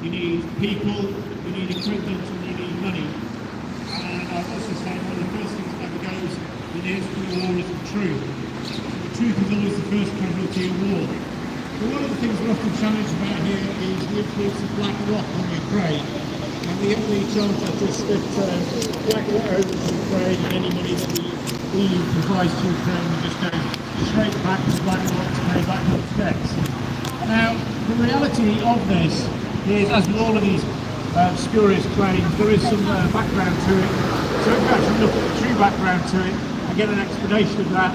You need people, you need equipment, and you need money. And I've also said one of the first things that never goes in every war is the truth. The truth is always the first casualty of war. But one of the things we're often challenged about here is the influence of black rock on Ukraine. And the challenge is just that black rock owns Ukraine, and any money that the EU provides to Ukraine will just go straight back to black rock to pay back its debts. Now, the reality of this is, as with all of these spurious claims, there is some background to it. So if we actually look at the true background to it and get an explanation of that,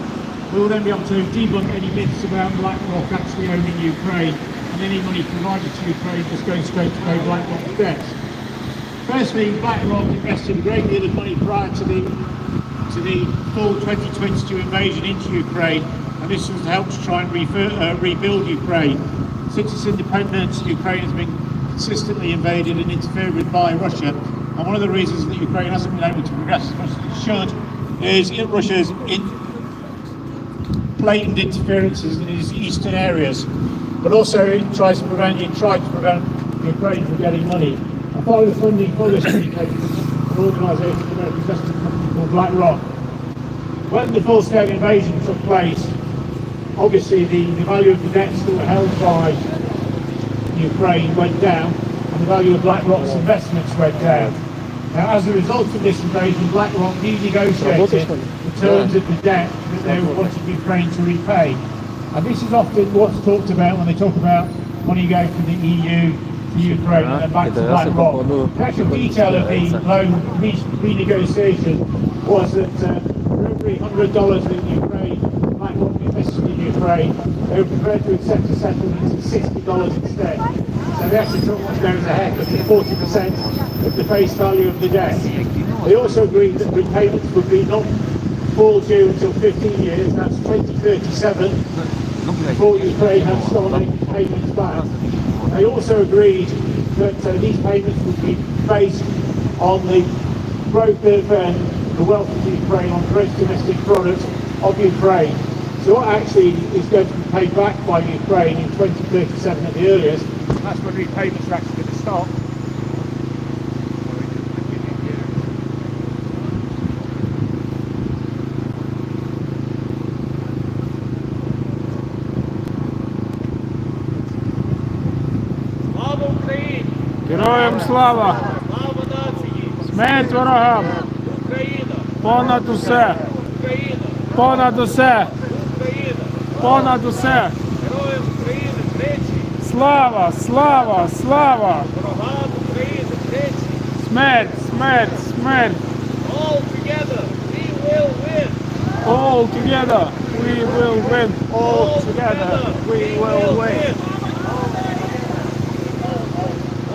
we will then be able to debunk any myths about BlackRock actually owning Ukraine and any money provided to Ukraine just going straight to pay BlackRock's debts. Firstly, BlackRock invested a great deal of money prior to the full 2022 invasion into Ukraine, and this was to help to try and rebuild Ukraine. Since its independence, Ukraine has been consistently invaded and interfered with by Russia, and one of the reasons that Ukraine hasn't been able to progress as much as it should is Russia's blatant interferences in its eastern areas, but also it tried to prevent Ukraine from getting money. And part of the funding for this came from an organisation, an American investment company called BlackRock. When the full-scale invasion took place, obviously the value of the debts that were held by Ukraine went down, and the value of BlackRock's investments went down. Now, as a result of this invasion, BlackRock renegotiated the terms of the debt that they wanted Ukraine to repay. And this is often what's talked about when they talk about money going from the EU to Ukraine and then back to BlackRock. The actual detail of the loan renegotiation was that for every $100 that Ukraine BlackRock invested in Ukraine, they were prepared to accept a settlement of $60 instead. So they actually took what's known as a haircut of 40% of the face value of the debt. They also agreed that repayments would be not fall due until 15 years, that's 2037, before Ukraine had to start making payments back. They also agreed that these payments would be based on the growth of the wealth of Ukraine, on gross domestic product of Ukraine. So what actually is going to be paid back by Ukraine in 2037 at the earliest, that's when repayments are actually going to start. Героям слава! Слава нації! Смерть ворогам! Україна! Понад усе! Україна! Понад усе! Україна! Понад усе! Героям України тричі! Слава! Слава! Слава! Ворогам України тричі! Смерть! Смерть! Смерть! All together we will win! All together we will win! All together we will win!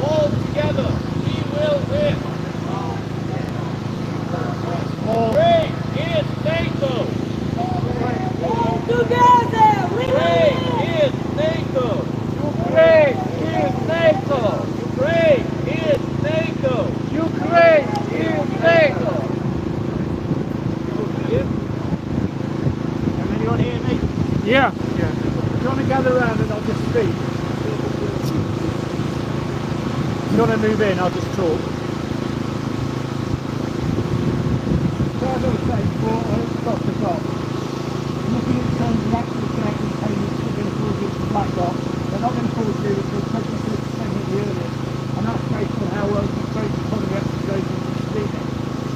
All together we will win! Great is NATO! together! We Ukraine is NATO! Ukraine is NATO! Ukraine is NATO! Ukraine is NATO! Can anyone hear me? Yeah. Do you want to gather around and I'll just speak? If you want to move in, I'll just talk. So as I was saying before, I'll stop the top. Looking at terms of actually connecting payments that are going to cause you to BlackRock, they're not going to cause you until 26% of the earliest. And that's based on how well the trade economy actually goes into the season.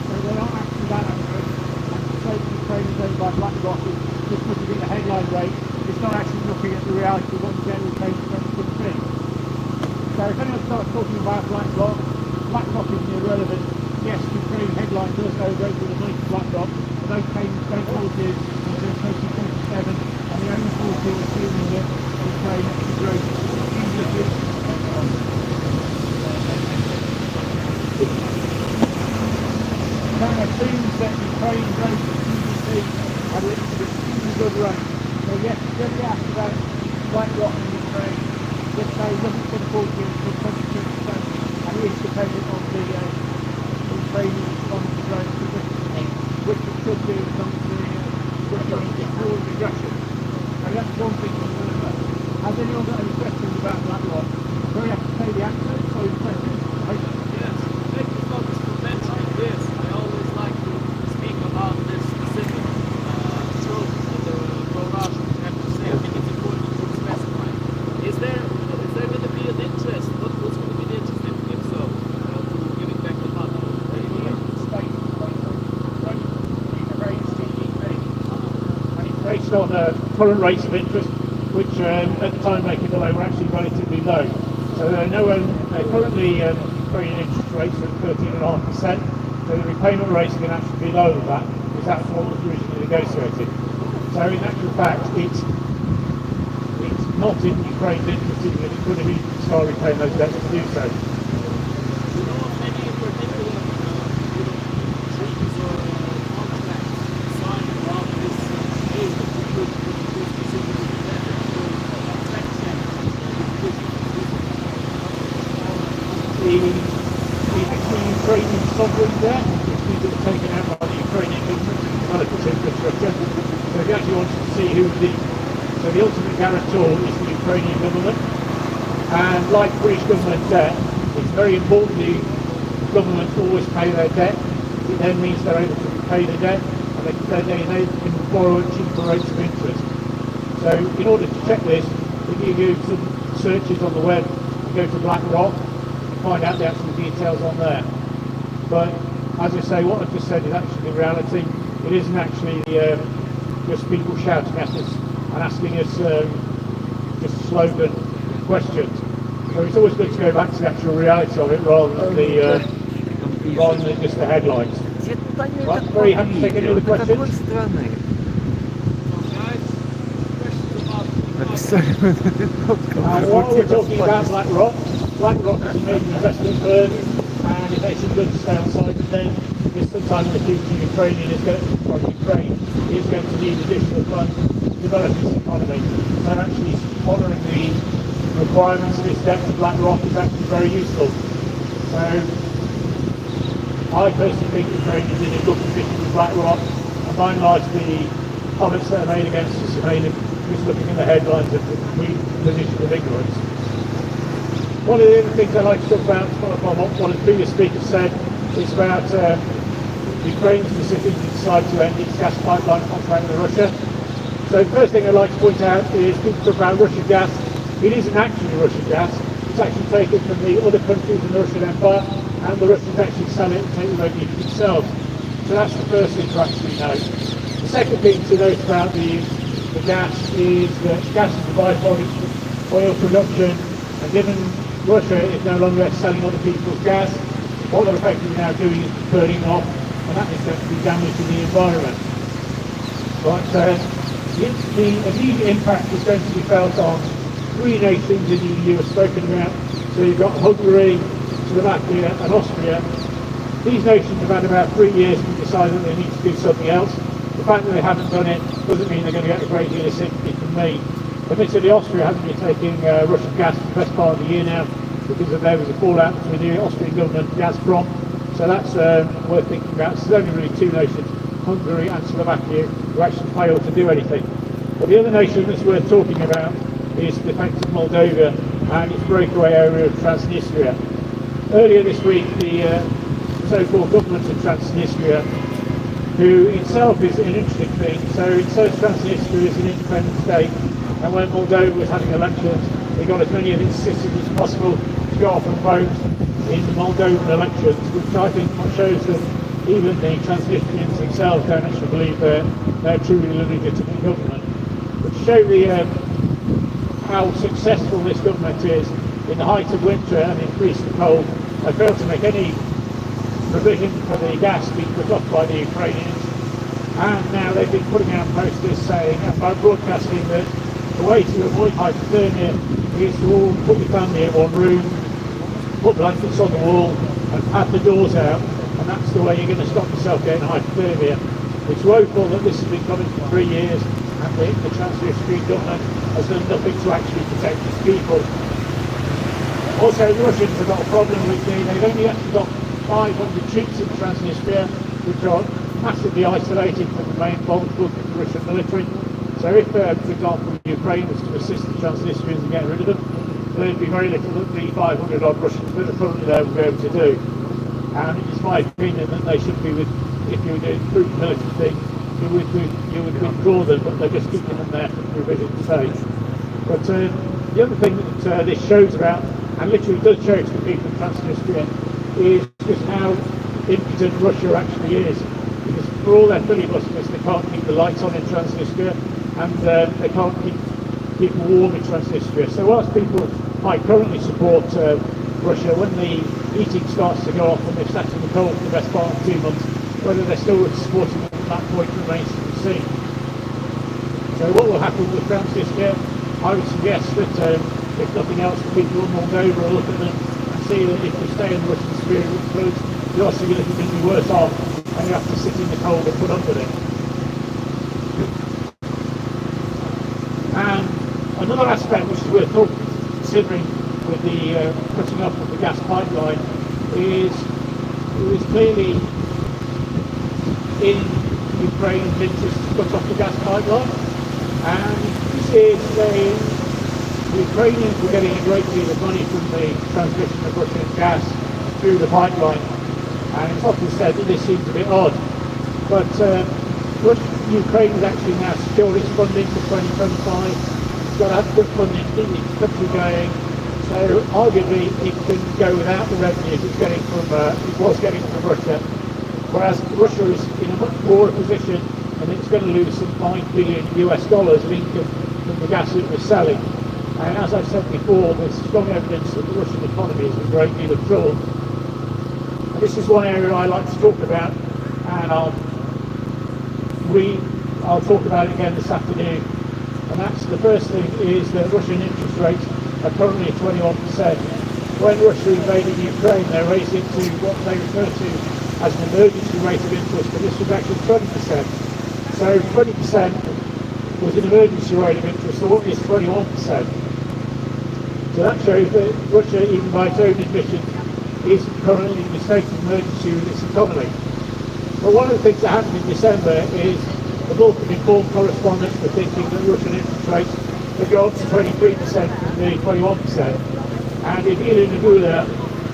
So they aren't actually that accurate. And the state of trade is owned by BlackRock is just looking at the headline rate. It's not actually looking at the reality of what the general payment rate could be. So if anyone starts talking about BlackRock is irrelevant. Yes, the trade headline does go to the money to BlackRock, but those payments don't cause you until 2027, and the only cause you assuming that Ukraine actually grows hugely. That assumes that Ukraine grows to GDP and it's a good run. So yes, just ask about BlackRock in Ukraine. Just say nothing's going to cause you until 22%, and it is dependent on the Ukrainian economic growth significantly, which it should do as long as the Russian forward aggression. And that's one thing to remember. Has anyone got any questions about BlackRock? I'm very happy to say the answer, so any questions? Yes, thank you so much for mentioning this. I always like to speak about this specific truth that the pro-Russian have to say. I think it's important to specify. Is there going to be an interest? What's going to be the interest if so? To giving back the money? Based on current rates of interest, which at the time making the loan were actually relatively low. So there are currently Ukrainian interest rates are 13.5%, so the repayment rates are going to actually be lower than that, because that's what was originally negotiated. So in actual fact, it's not in Ukraine's interest that it's going to be start repaying those debts to do so. You know of any particular treaties or contracts signed around this age that you could specifically do that to affect The actual Ukrainian sovereign debt, which means it's taken out by the Ukrainian infrastructure. So if you actually want to see so the ultimate guarantor is the Ukrainian government. And like British government debt, it's very important the governments always pay their debt. It then means they're able to repay the debt, and they can borrow at cheaper rates of interest. So in order to check this, if you do some searches on the web, you go to BlackRock, you find out the actual details on there. But as I say, what I've just said is actually the reality. It isn't actually just people shouting at us and asking us just slogan questions. So it's always good to go back to the actual reality of it rather than just the headlines. Right, very happy to take any other questions. While we're talking about BlackRock is a major investment firm, and if it's good to stay on site with them, because sometime in the future Ukraine is going to need additional funds to develop its economy. So actually honouring the requirements of this debt to BlackRock is actually very useful. So I personally think Ukraine is in a good position with BlackRock, and by and large the comments that are made against us are made just looking at the headlines of the position of ignorance. One of the other things I'd like to talk about, what one of the previous speakers said, is about Ukraine specifically decided to end its gas pipeline contract with Russia. So the first thing I'd like to point out is people talk about Russian gas. It isn't actually Russian gas. It's actually taken from the other countries in the Russian Empire, and the Russians actually sell it and take the revenue for themselves. So that's the first thing to actually note. The second thing to note about the gas is that gas is a byproduct of oil production, and given Russia is no longer selling other people's gas, what they're effectively now doing is burning off, and that is actually damaging the environment. But the immediate impact is going to be felt on three nations in the EU are spoken about. So you've got Hungary, Slovakia and Austria. These nations have had about 3 years to decide that they need to do something else. The fact that they haven't done it doesn't mean they're going to get a great deal of sympathy from me. Admittedly, Austria hasn't been taking Russian gas for the best part of the year now because there was a fallout between the Austrian government and Gazprom. So that's worth thinking about. So there's only really two nations, Hungary and Slovakia, who actually failed to do anything. But the other nation that's worth talking about is the fact of Moldova and its breakaway area of Transnistria. Earlier this week, the so-called government of Transnistria, who itself is an interesting thing, so it says Transnistria is an independent state, and when Moldova was having elections, they got as many of its citizens as possible to go off and vote in the Moldovan elections, which I think shows that even the Transnistrians themselves don't actually believe they're truly legitimate government. But to show the how successful this government is in the height of winter and increase the cold, they failed to make any provision for the gas being put off by the Ukrainians. And now they've been putting out posters saying, and by broadcasting, that the way to avoid hypothermia is to all put your family in one room, put blankets on the wall and pad the doors out, and that's the way you're going to stop yourself getting hypothermia. It's woeful that this has been coming for 3 years and the Transnistrian government has done nothing to actually protect its people. Also, the Russians have got a problem with they've only actually got 500 troops in Transnistria, which are massively isolated from the main bulk of the Russian military. So if, for example, Ukraine was to assist the Transnistrians and get rid of them, there'd be very little that the 500 odd Russians that are currently there would be able to do. And it's my opinion that they should be, if you were doing a proven military thing, you would withdraw them, but they're just keeping them there for provision's sake. But the other thing that this shows about, and literally does show to the people of Transnistria, is just how impotent Russia actually is. Because for all their filibusters, they can't keep the lights on in Transnistria, and they can't keep people warm in Transnistria. So whilst people might currently support Russia, when the heating starts to go off and they've sat in the cold for the best part of 2 months, whether they're still supporting them at that point remains to be seen. So what will happen with Transnistria? I would suggest that if nothing else, the people of Moldova will look at them and see that if you stay in the Russian sphere with food, you're significantly worse off and you have to sit in the cold and put up with it. And another aspect which is worth considering with the cutting off of the gas pipeline is it was clearly in Ukraine's interest to cut off the gas pipeline, and this is the Ukrainians were getting a great deal of money from the transmission of Russian gas through the pipeline, and it's often said that this seems a bit odd, but Ukraine has actually now secured its funding for 2025. It's got adequate funding to keep its country going, so arguably it can go without the revenues it was getting from Russia, whereas Russia is in a much poorer position and it's going to lose some $5 billion of income from the gas it was selling. And as I've said before, there's strong evidence that the Russian economy is in a great deal of trouble. And this is one area I like to talk about, and I'll talk about it again this afternoon. And that's the first thing is that Russian interest rates are currently at 21%. When Russia invaded Ukraine, they raised it to what they refer to as an emergency rate of interest, but this was actually 20%. So 20% was an emergency rate of interest, so what is 21%? So that shows that Russia, even by its own admission, is currently in a state of emergency with its economy. But one of the things that happened in December is the bulk of informed correspondents were thinking that Russian interest rates would go up to 23% from the 21%. And Ilya Nagula,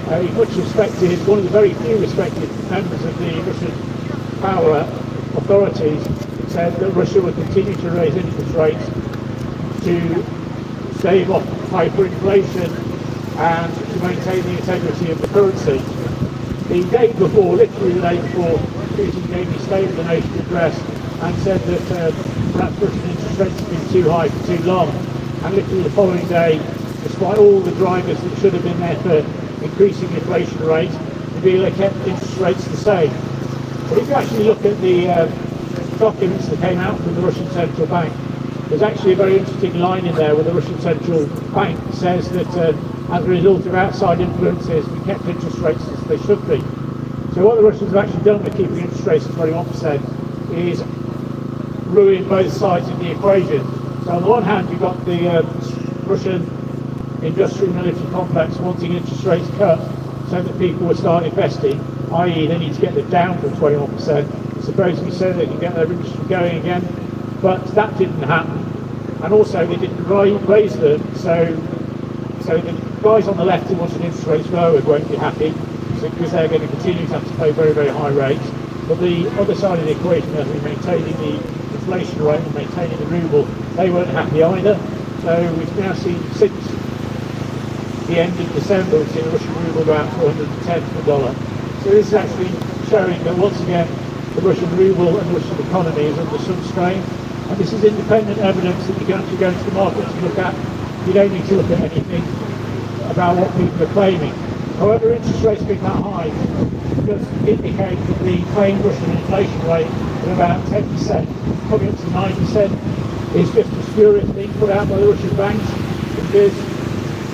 a much respected, one of the very few respected members of the Russian power authorities, said that Russia would continue to raise interest rates to stave off hyperinflation and to maintain the integrity of the currency. The day before, literally the day before, Putin gave his State of the Nation address and said that perhaps Russian interest rates have been too high for too long. And literally the following day, despite all the drivers that should have been there for increasing inflation rates, they kept interest rates the same. But if you actually look at the documents that came out from the Russian Central Bank, there's actually a very interesting line in there where the Russian Central Bank says that as a result of outside influences, we kept interest rates as they should be. So what the Russians have actually done with keeping interest rates at 21% is ruin both sides of the equation. So on the one hand, you've got the Russian industrial military complex wanting interest rates cut so that people will start investing, i.e. they need to get them down from 21%, supposedly so they can get their industry going again. But that didn't happen. And also they didn't raise them, so the guys on the left who wanted interest rates lowered won't be happy, because they're going to continue to have to pay very, very high rates. But the other side of the equation, as we're maintaining the inflation rate and maintaining the ruble, they weren't happy either. So we've now seen since the end of December, we've seen the Russian ruble go out to 110 to the dollar. So this is actually showing that once again the Russian ruble and the Russian economy is under some strain. And this is independent evidence that you can actually go into the market to look at. You don't need to look at anything about what people are claiming. However, interest rates being that high does indicate that the claimed Russian inflation rate of about 10%, coming up to 9%, is just a spurious thing put out by the Russian banks, because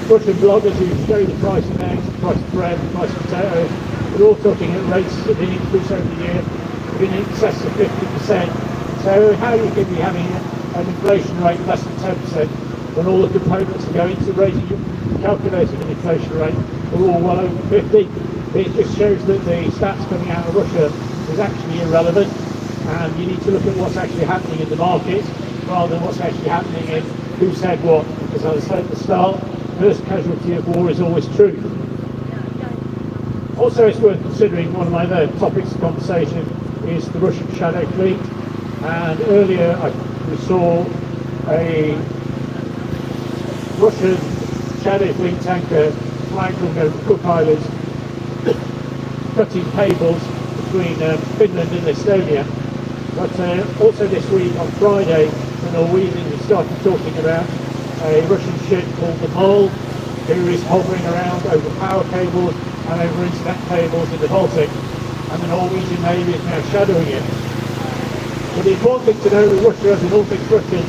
Russian bloggers who show the price of eggs, the price of bread, the price of potatoes, they're all talking at rates that have been increased over the year, in excess of 50%. So how you can be having an inflation rate less than 10% when all the components that go into raising calculating an inflation rate are all well over 50? It just shows that the stats coming out of Russia is actually irrelevant, and you need to look at what's actually happening in the market rather than what's actually happening in who said what. Because as I said at the start, first casualty of war is always truth. Also, it's worth considering, one of my other topics of conversation is the Russian shadow fleet. And earlier we saw a Russian shadow fleet tanker flagged from the Cook Islands cutting cables between Finland and Estonia. But also this week on Friday, the Norwegians started talking about a Russian ship called the Mole, who is hovering around over power cables and over internet cables in the Baltic, and the Norwegian Navy is now shadowing it. But the important thing to know with Russia, as in all things Russian,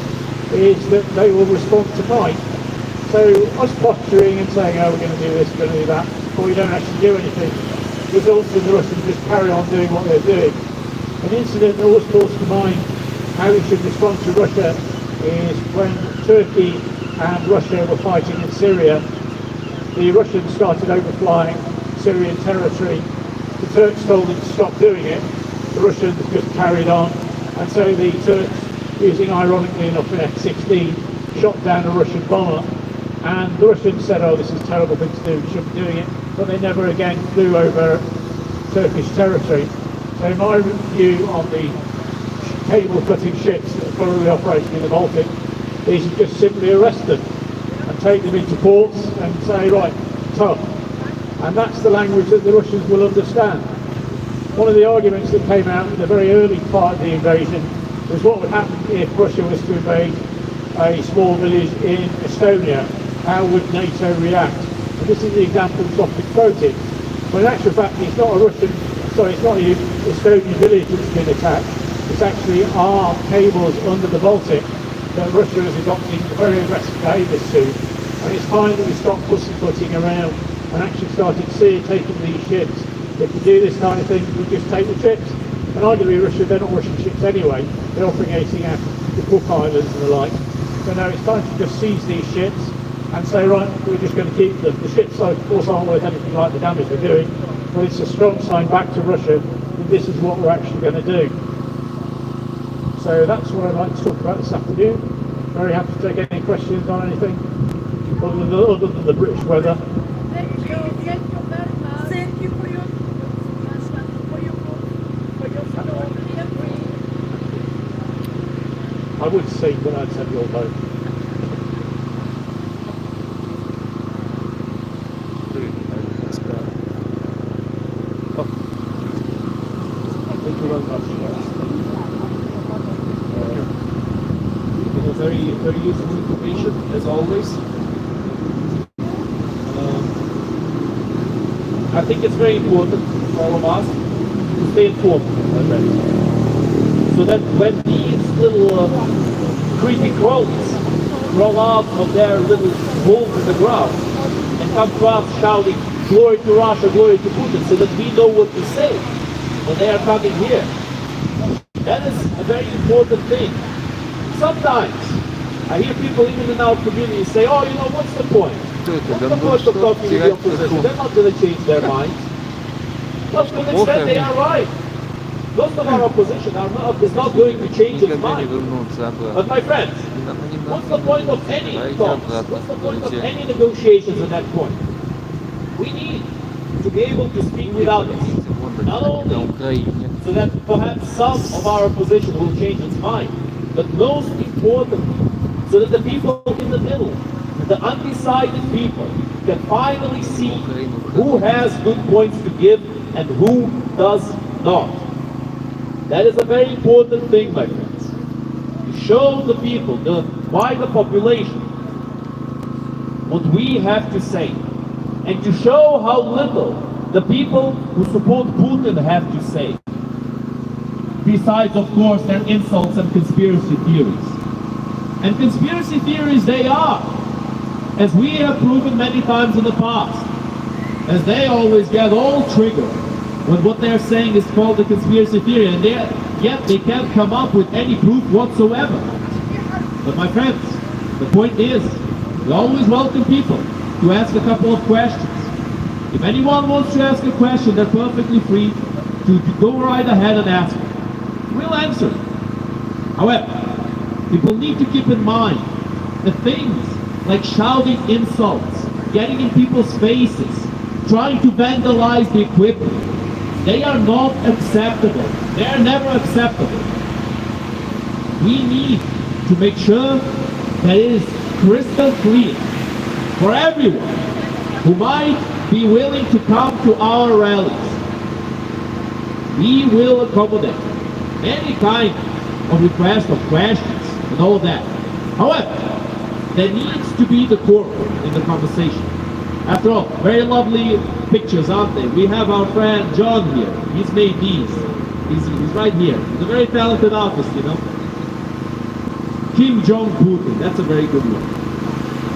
is that they will respond to might. So us posturing and saying, oh, we're going to do this, we're going to do that, but we don't actually do anything, results in the Russians just carry on doing what they're doing. An incident that always calls to mind how we should respond to Russia is when Turkey and Russia were fighting in Syria. The Russians started overflying Syrian territory. The Turks told them to stop doing it. The Russians just carried on. And so the Turks, using ironically enough an F-16, shot down a Russian bomber. And the Russians said, oh, this is a terrible thing to do, we shouldn't be doing it. But they never again flew over Turkish territory. So my view on the cable-cutting ships that are currently operating in the Baltic is to just simply arrest them and take them into ports and say, right, tough. And that's the language that the Russians will understand. One of the arguments that came out in the very early part of the invasion was what would happen if Russia was to invade a small village in Estonia. How would NATO react? And this is the example that's often quoted. But in actual fact, it's not a it's not an Estonian village that's been attacked. It's actually our cables under the Baltic that Russia is adopting very aggressive behaviours to. And it's time that we stop pussyfooting around and actually started taking these ships. If we do this kind of thing, we just take the ships. And arguably Russia, they're not Russian ships anyway. They're operating out the Cook Islands and the like. So now it's time to just seize these ships and say, right, we're just going to keep them. The ships, of course, aren't worth anything like the damage we're doing, but it's a strong sign back to Russia that this is what we're actually going to do. So that's what I'd like to talk about this afternoon. Very happy to take any questions on anything other than the British weather. Thank you very much. Thank you for your I would sing, but I'd send you all home. Thank you very much. Very useful information, as always. I think it's very important for all of us to stay informed already. So that when these little creepy crawlies roll out of their little holes in the ground and come to us shouting, glory to Russia, glory to Putin, so that we know what to say when they are coming here. That is a very important thing. Sometimes I hear people even in our community say, oh, you know, what's the point? What's the point of talking to the opposition? They're not going to change their minds. Well, to an extent they are right. Most of our opposition is not going to change its mind. But my friends, what's the point of any talks? What's the point of any negotiations at that point? We need to be able to speak with others. Not only so that perhaps some of our opposition will change its mind, but most importantly, so that the people in the middle, the undecided people, can finally see who has good points to give and who does not. That is a very important thing, my friends. To show the people, the wider population, what we have to say, and to show how little the people who support Putin have to say. Besides, of course, their insults and conspiracy theories. And conspiracy theories they are, as we have proven many times in the past, as they always get all triggered when what they're saying is called a conspiracy theory, and yet they can't come up with any proof whatsoever. But my friends, the point is, we always welcome people to ask a couple of questions. If anyone wants to ask a question, they're perfectly free to go right ahead and ask it. We'll answer it. However, people need to keep in mind that things like shouting insults, getting in people's faces, trying to vandalize the equipment, they are not acceptable. They are never acceptable. We need to make sure that it is crystal clear for everyone who might be willing to come to our rallies. We will accommodate any kind of request of questions and all of that. However, there needs to be decorum in the conversation. After all, very lovely pictures, aren't they? We have our friend John here. He's made these. He's right here. He's a very talented artist, you know. Kim Jong-Putin, that's a very good one.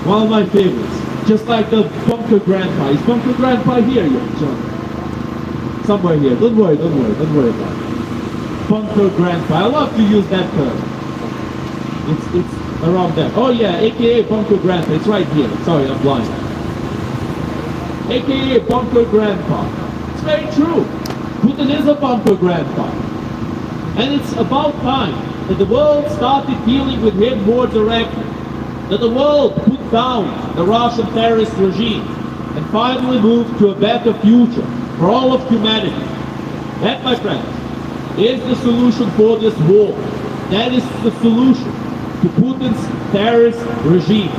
One of my favorites. Just like the bunker grandpa. Is bunker grandpa here yet, John? Somewhere here. Don't worry about it. Bunker grandpa. I love to use that term. It's around there. Oh yeah, aka bunker grandpa. It's right here. Sorry, I'm blind. AKA bunker grandpa. It's very true. Putin is a bunker grandpa. And it's about time that the world started dealing with him more directly. That the world put down the Russian terrorist regime and finally moved to a better future for all of humanity. That, my friends, is the solution for this war. That is the solution to Putin's terrorist regime.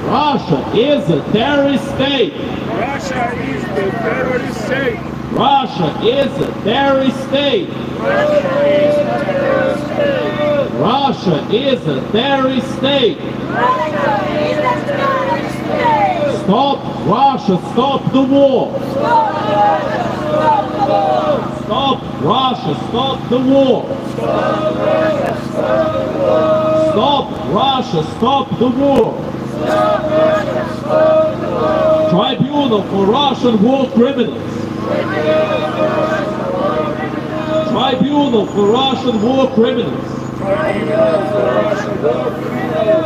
Russia is a terrorist state. Russia is the terrorist state. Russia is a terrorist state. Russia is a terrorist state. Russia is a terrorist state. Russia is a terrorist state. Stop Russia, stop the war. Stop Russia, stop the war. Stop Russia, stop the war. Stop Russia, stop the war. Stop Russia, stop the war. Stop Russia, stop the war. Tribunal for Russian war criminals. Tribunal for Russian war criminals.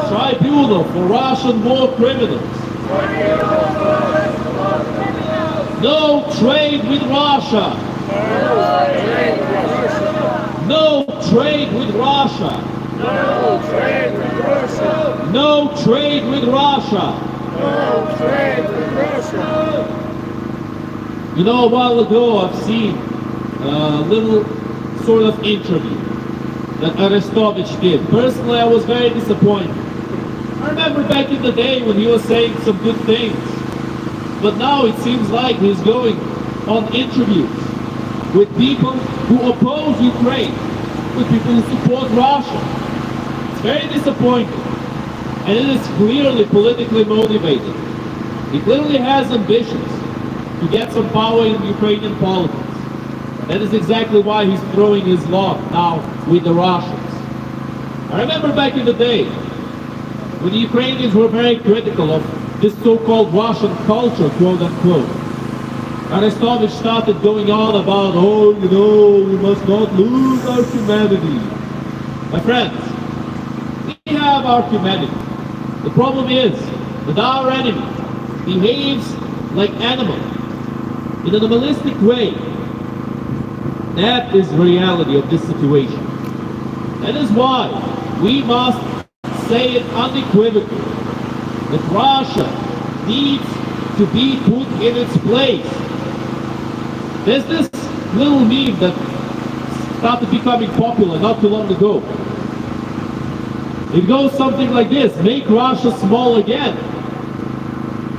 Tribunal for Russian war criminals. No trade with Russia. No trade with Russia. No trade with Russia. No trade with Russia. No trade with Russia. You know, a while ago I've seen a little sort of interview that Arestovich did. Personally, I was very disappointed. I remember back in the day when he was saying some good things. But now it seems like he's going on interviews with people who oppose Ukraine, with people who support Russia. It's very disappointing. And it is clearly politically motivated. He clearly has ambitions to get some power in Ukrainian politics. That is exactly why he's throwing his lot now with the Russians. I remember back in the day when the Ukrainians were very critical of this so-called Russian culture, quote unquote. Arestovich started going on about, oh, you know, we must not lose our humanity. My friends, we have our humanity. The problem is that our enemy behaves like animals in an animalistic way. That is the reality of this situation. That is why we must say it unequivocally that Russia needs to be put in its place. There's this little meme that started becoming popular not too long ago. It goes something like this: make Russia small again.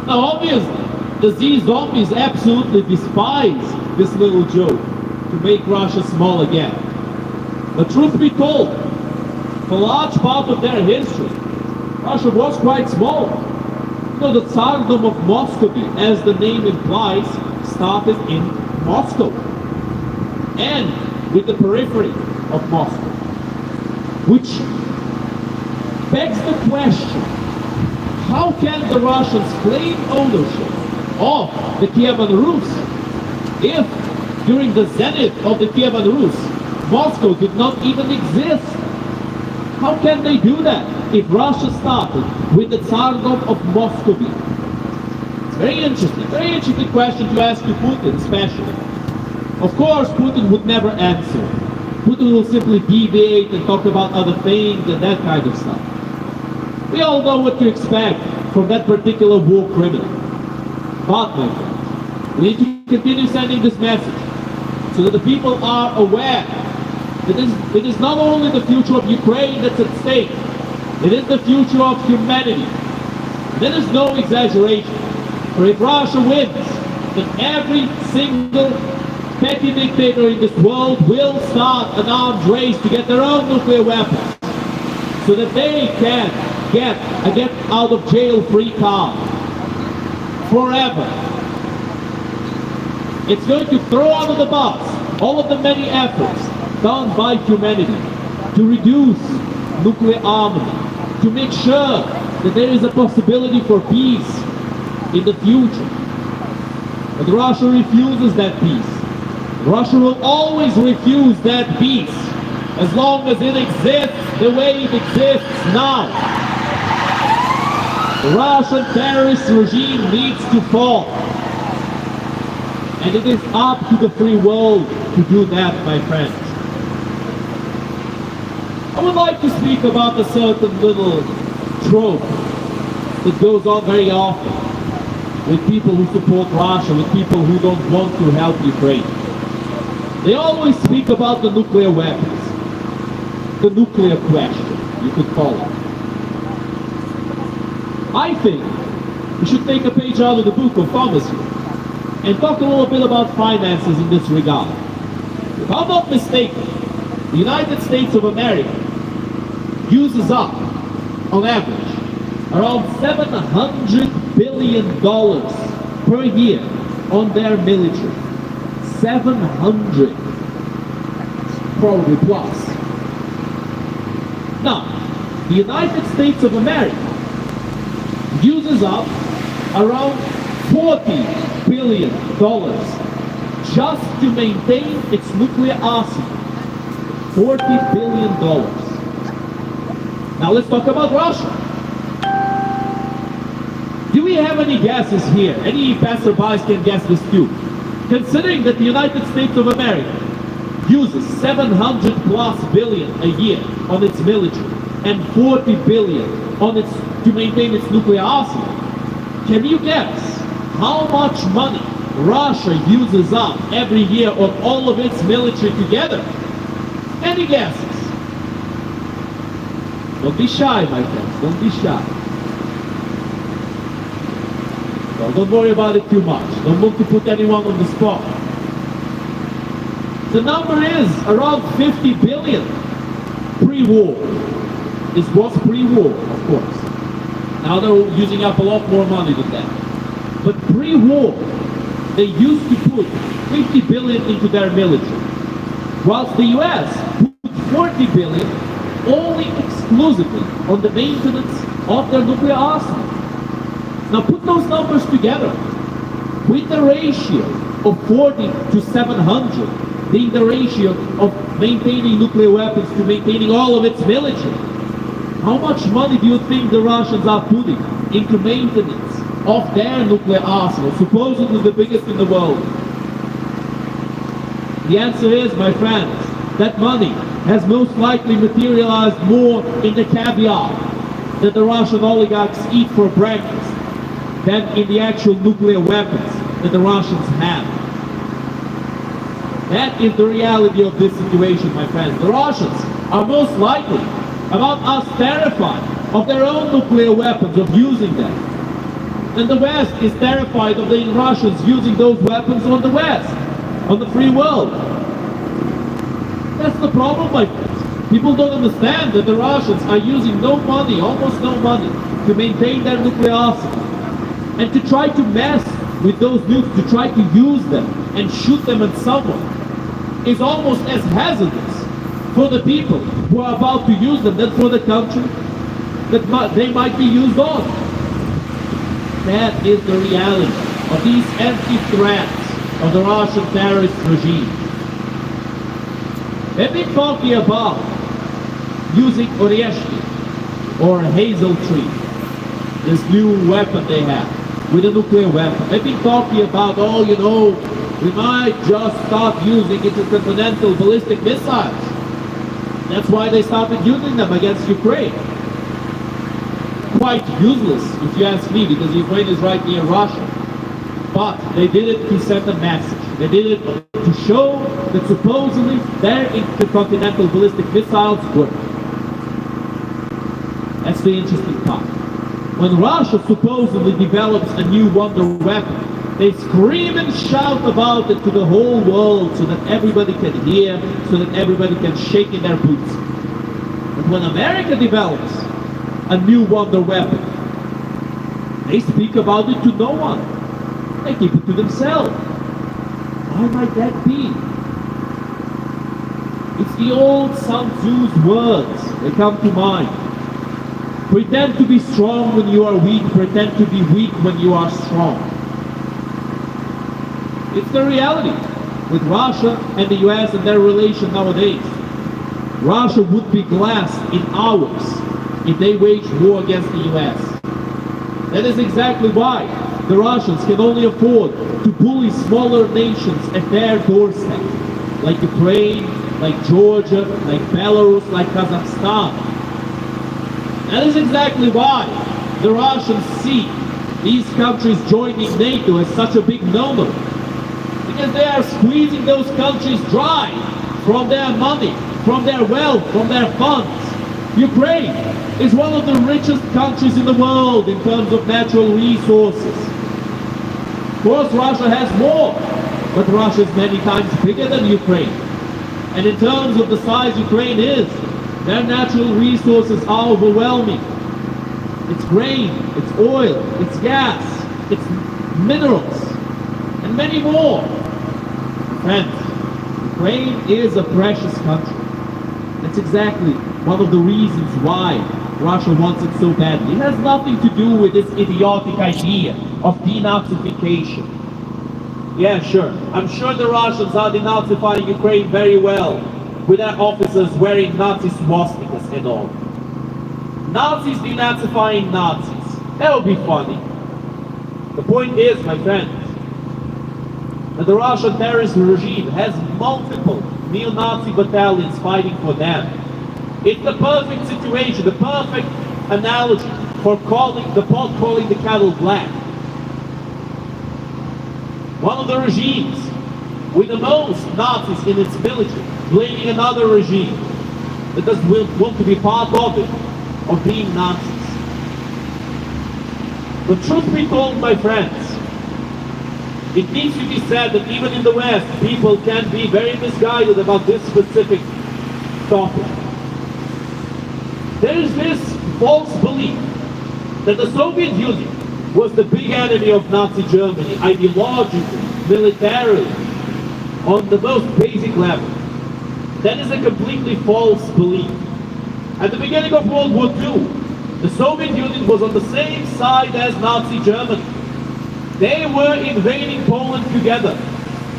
Now obviously, these zombies absolutely despise this little joke, to make Russia small again. But truth be told, for a large part of their history, Russia was quite small. You know, the Tsardom of Muscovy, as the name implies, started in Moscow and with the periphery of Moscow, which begs the question: how can the Russians claim ownership of the Kievan Rus if during the zenith of the Kievan Rus, Moscow did not even exist? How can they do that if Russia started with the Tsardom of Muscovy? It's very interesting question to ask to Putin especially. Of course, Putin would never answer. Putin will simply deviate and talk about other things and that kind of stuff. We all know what to expect from that particular war criminal. But, my friends, we need to continue sending this message so that the people are aware that it is not only the future of Ukraine that's at stake, it is the future of humanity. There is no exaggeration. For if Russia wins, then every single petty dictator in this world will start an arms race to get their own nuclear weapons so that they can get a get out of jail free card forever. It's going to throw under the bus all of the many efforts done by humanity to reduce nuclear armament, to make sure that there is a possibility for peace in the future. But Russia refuses that peace. Russia will always refuse that peace as long as it exists the way it exists now. The Russian terrorist regime needs to fall. And it is up to the free world to do that, my friends. I would like to speak about a certain little trope that goes on very often with people who support Russia, with people who don't want to help Ukraine. They always speak about the nuclear weapons, the nuclear question, you could call it. I think we should take a page out of the book of Thomas here and talk a little bit about finances in this regard. If I'm not mistaken, the United States of America uses up, on average, around $700 billion per year on their military. 700, probably plus. Now, the United States of America uses up around $40 billion just to maintain its nuclear arsenal. $40 billion. Now let's talk about Russia. Do we have any guesses here? Any passerbys can guess this too. Considering that the United States of America uses 700 plus billion a year on its military and 40 billion on its to maintain its nuclear arsenal, can you guess how much money Russia uses up every year on all of its military together? Any guesses? Don't be shy, my friends, don't be shy. Well, don't worry about it too much. Don't want to put anyone on the spot. The number is around 50 billion pre-war. This was pre-war, of course. Now they're using up a lot more money than that. But pre-war, they used to put 50 billion into their military, whilst the US put 40 billion only exclusively on the maintenance of their nuclear arsenal. Now put those numbers together with the ratio of 40 to 700, being the ratio of maintaining nuclear weapons to maintaining all of its military. How much money do you think the Russians are putting into maintenance of their nuclear arsenal, supposedly the biggest in the world? The answer is, my friends, that money has most likely materialized more in the caviar that the Russian oligarchs eat for breakfast than in the actual nuclear weapons that the Russians have. That is the reality of this situation, my friends. The Russians are most likely about us terrified of their own nuclear weapons, of using them. And the West is terrified of the Russians using those weapons on the West, on the free world. That's the problem, my friends. People don't understand that the Russians are using no money, almost no money, to maintain their nuclear arsenal. And to try to mess with those nukes, to try to use them and shoot them at someone, is almost as hazardous for the people who are about to use them than for the country that they might be used on. That is the reality of these empty threats of the Russian terrorist regime. They've been talking about using oreshki, or hazel tree, this new weapon they have, with a nuclear weapon. They've been talking about, oh, you know, we might just start using intercontinental ballistic missiles. That's why they started using them against Ukraine. Quite useless, if you ask me, because Ukraine is right near Russia. But they did it to send a message. They did it to show that supposedly their intercontinental ballistic missiles work. That's the interesting part. When Russia supposedly develops a new wonder weapon, they scream and shout about it to the whole world so that everybody can hear, so that everybody can shake in their boots. But when America develops a new wonder weapon, they speak about it to no one. They keep it to themselves. Why might that be? It's the old Sun Tzu's words. They come to mind. Pretend to be strong when you are weak. Pretend to be weak when you are strong. It's the reality with Russia and the US and their relation nowadays. Russia would be glassed in hours if they waged war against the US. That is exactly why the Russians can only afford to bully smaller nations at their doorstep, like Ukraine, like Georgia, like Belarus, like Kazakhstan. That is exactly why the Russians see these countries joining NATO as such a big no-no. Because they are squeezing those countries dry from their money, from their wealth, from their funds. Ukraine is one of the richest countries in the world in terms of natural resources. Of course, Russia has more, but Russia is many times bigger than Ukraine. And in terms of the size Ukraine is, their natural resources are overwhelming. It's grain, it's oil, it's gas, it's minerals, and many more. Friends, Ukraine is a precious country. That's exactly one of the reasons why Russia wants it so badly. It has nothing to do with this idiotic idea of denazification. Yeah, sure. I'm sure the Russians are denazifying Ukraine very well, with their officers wearing Nazi swastikas and all. Nazis denazifying Nazis. That would be funny. The point is, my friends, that the Russian terrorist regime has multiple neo-Nazi battalions fighting for them. It's the perfect situation, the perfect analogy for the pot calling the kettle black. One of the regimes with the most Nazis in its military blaming another regime that doesn't want to be part of it, of being Nazis. The truth be told, my friends, it needs to be said that even in the West, people can be very misguided about this specific topic. There is this false belief that the Soviet Union was the big enemy of Nazi Germany, ideologically, militarily, on the most basic level. That is a completely false belief. At the beginning of World War II, the Soviet Union was on the same side as Nazi Germany. They were invading Poland together.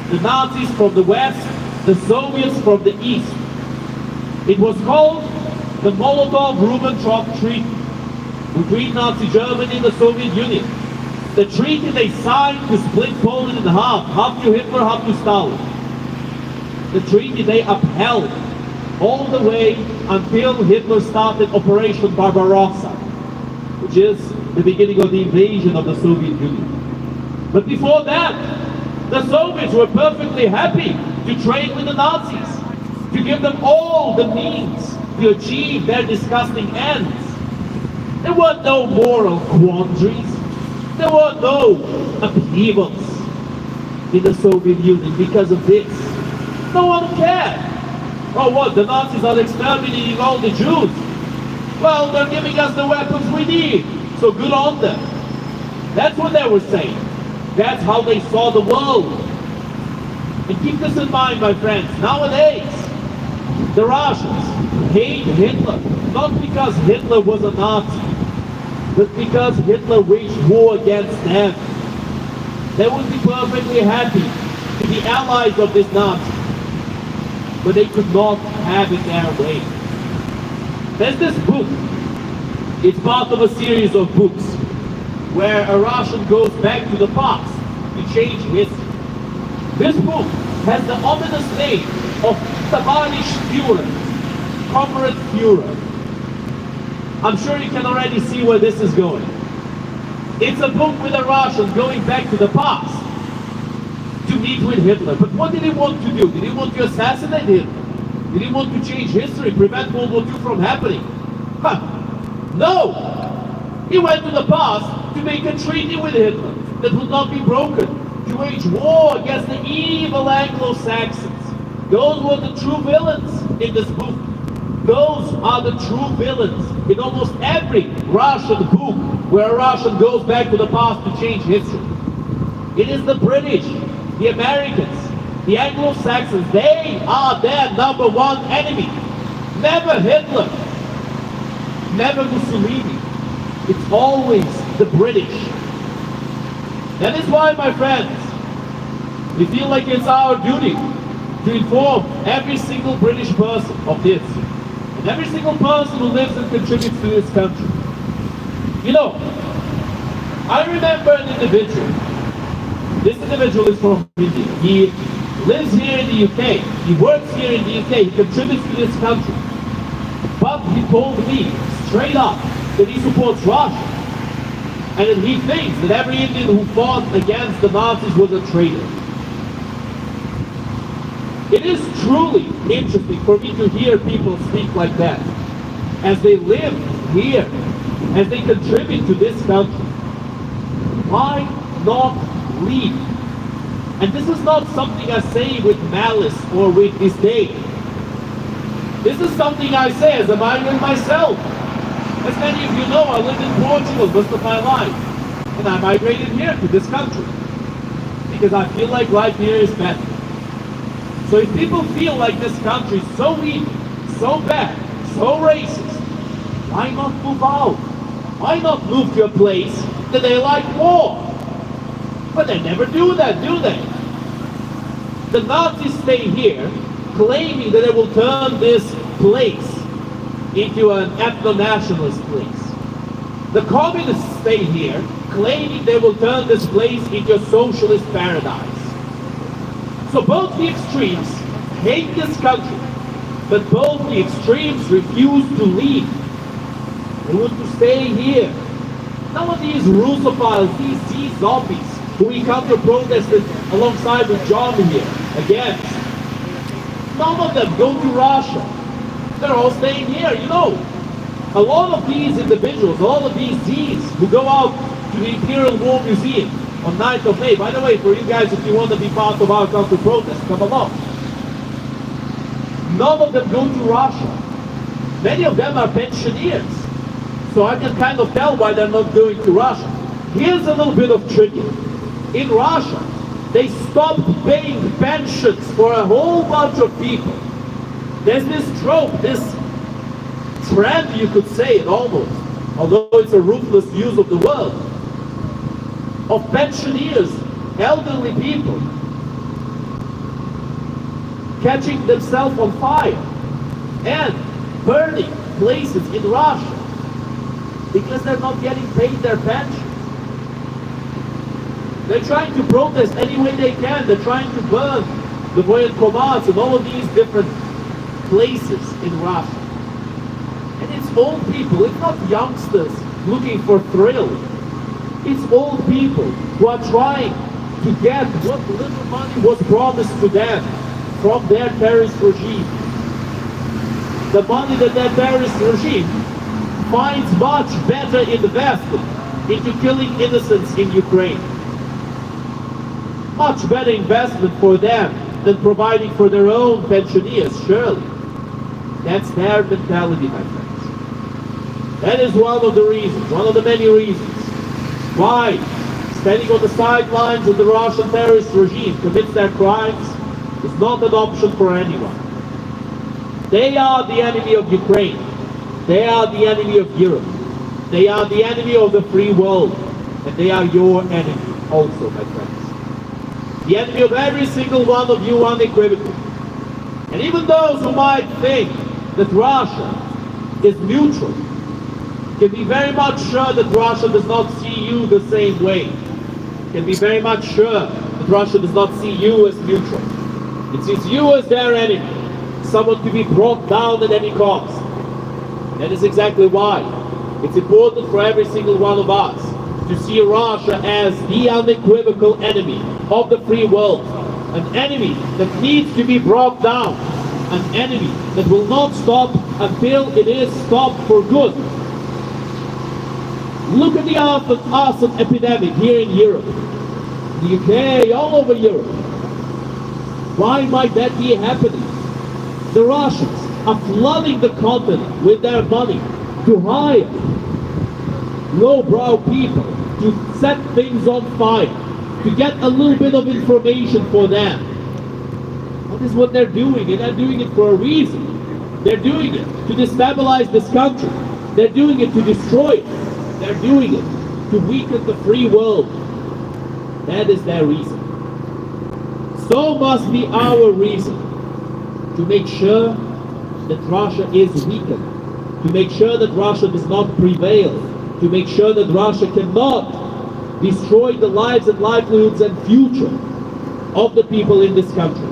the Nazis from the west, the Soviets from the east. It was called the Molotov-Ribbentrop Treaty between Nazi Germany and the Soviet Union. The treaty they signed to split Poland in half to Hitler, half to Stalin. The treaty they upheld all the way until Hitler started Operation Barbarossa, which is the beginning of the invasion of the Soviet Union. But before that, the Soviets were perfectly happy to trade with the Nazis, to give them all the means to achieve their disgusting ends. There were no moral quandaries. There were no upheavals in the Soviet Union because of this. No one cared. Oh, what? The Nazis are exterminating all the Jews. Well, they're giving us the weapons we need, so good on them. That's what they were saying. That's how they saw the world. And keep this in mind, my friends. Nowadays, the Russians hate Hitler, not because Hitler was a Nazi, but because Hitler waged war against them. They would be perfectly happy to be allies of this Nazi, but they could not have it their way. There's this book. It's part of a series of books where a Russian goes back to the past to change history. This book has the ominous name of Tavarish Führer, Comrade Führer. I'm sure you can already see where this is going. It's a book with a Russian going back to the past to meet with Hitler. But what did he want to do? Did he want to assassinate Hitler? Did he want to change history, prevent World War II from happening? No! He went to the past to make a treaty with Hitler that would not be broken, to wage war against the evil Anglo-Saxons. Those were the true villains in this book. Those are the true villains in almost every Russian book where a Russian goes back to the past to change history. It is the British, the Americans, the Anglo-Saxons. They are their number one enemy. Never Hitler, never Mussolini. It's always the British. That is why, my friends, we feel like it's our duty to inform every single British person of this. And every single person who lives and contributes to this country. You know, I remember an individual. This individual is from India. He lives here in the UK. He works here in the UK. He contributes to this country. But he told me straight up that he supports Russia. And that he thinks that every Indian who fought against the Nazis was a traitor. It is truly interesting for me to hear people speak like that, as they live here, as they contribute to this country. Why not leave? And this is not something I say with malice or with disdain. This is something I say as a migrant myself. As many of you know, I lived in Portugal most of my life, and I migrated here to this country because I feel like life here is better. So if people feel like this country is so evil, so bad, so racist, why not move out? Why not move to a place that they like more? But they never do that, do they? The Nazis stay here, claiming that they will turn this place into an ethno-nationalist place. The communists stay here, claiming they will turn this place into a socialist paradise. So both the extremes hate this country, but both the extremes refuse to leave. They want to stay here. None of these Russophiles, these zombies, who we counter protested alongside with John here against, none of them go to Russia. They're all staying here, you know. A lot of these individuals, a lot of these Z's who go out to the Imperial War Museum on 9th of May. By the way, for you guys, if you want to be part of our counter protest, come along. None of them go to Russia. Many of them are pensioners. So I can kind of tell why they're not going to Russia. Here's a little bit of trivia. In Russia, they stopped paying pensions for a whole bunch of people. There's this trope, this trend, you could say it almost, although it's a ruthless use of the word, of pensioners, elderly people, catching themselves on fire and burning places in Russia because they're not getting paid their pension. They're trying to protest any way they can. They're trying to burn the voyenkomats and all of these different places in Russia. And it's old people, it's not youngsters looking for thrill. It's old people who are trying to get what little money was promised to them from their terrorist regime. The money that their terrorist regime finds much better invested into killing innocents in Ukraine. Much better investment for them than providing for their own pensioners, surely. That's their mentality, my friends. That is one of the reasons, one of the many reasons why standing on the sidelines of the Russian terrorist regime commits their crimes is not an option for anyone. They are the enemy of Ukraine. They are the enemy of Europe. They are the enemy of the free world. And they are your enemy also, my friends. The enemy of every single one of you unequivocally. And even those who might think that Russia is neutral can be very much sure that Russia does not see you the same way. Can be very much sure that Russia does not see you as neutral. It sees you as their enemy, someone to be brought down at any cost. That is exactly why it's important for every single one of us to see Russia as the unequivocal enemy of the free world, an enemy that needs to be brought down, an enemy that will not stop until it is stopped for good. Look at the arson epidemic here in Europe, the UK, all over Europe. Why might that be happening? The Russians are flooding the continent with their money to hire lowbrow people to set things on fire, to get a little bit of information for them. That is what they're doing, and they're doing it for a reason. They're doing it to destabilize this country. They're doing it to destroy it. They're doing it to weaken the free world. That is their reason. So must be our reason to make sure that Russia is weakened, to make sure that Russia does not prevail, to make sure that Russia cannot destroy the lives and livelihoods and future of the people in this country.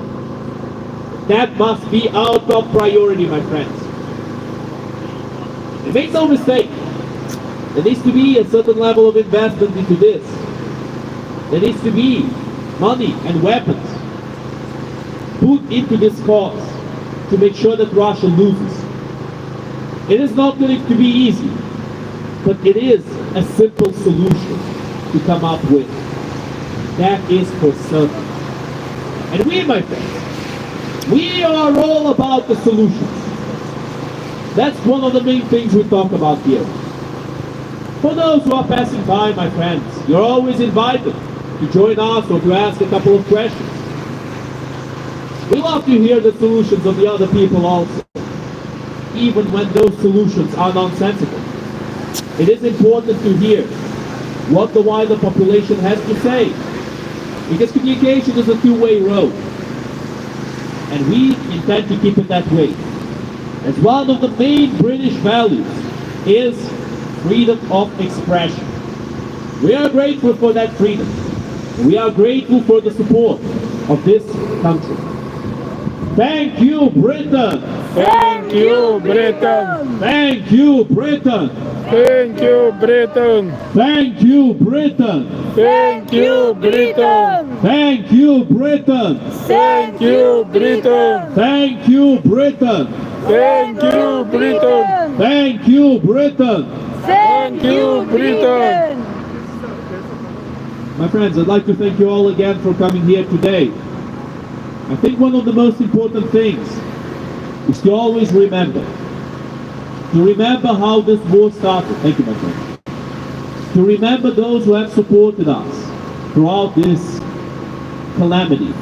That must be our top priority, my friends. And make no mistake, there needs to be a certain level of investment into this. There needs to be money and weapons put into this cause to make sure that Russia loses. It is not going to be easy, but it is a simple solution to come up with. That is for certain. And we, my friends, we are all about the solutions. That's one of the main things we talk about here. For those who are passing by, my friends, you're always invited to join us or to ask a couple of questions. We love to hear the solutions of the other people also, even when those solutions are nonsensical. It is important to hear what the wider population has to say, because communication is a two-way road, and we intend to keep it that way. As one of the main British values is freedom of expression. We are grateful for that freedom. We are grateful for the support of this country. Thank you, Britain! Thank you, Britain! Thank you, Britain! Thank you, Britain! Thank you, Britain! Thank you, Britain! Thank you, Britain! Thank you, Britain! Thank you, Britain! Thank you, Britain! Thank you, Britain! Thank you, Britain! My friends, I'd like to thank you all again for coming here today. I think one of the most important things is to always remember. To remember how this war started. Thank you, my friend. To remember those who have supported us throughout this calamity.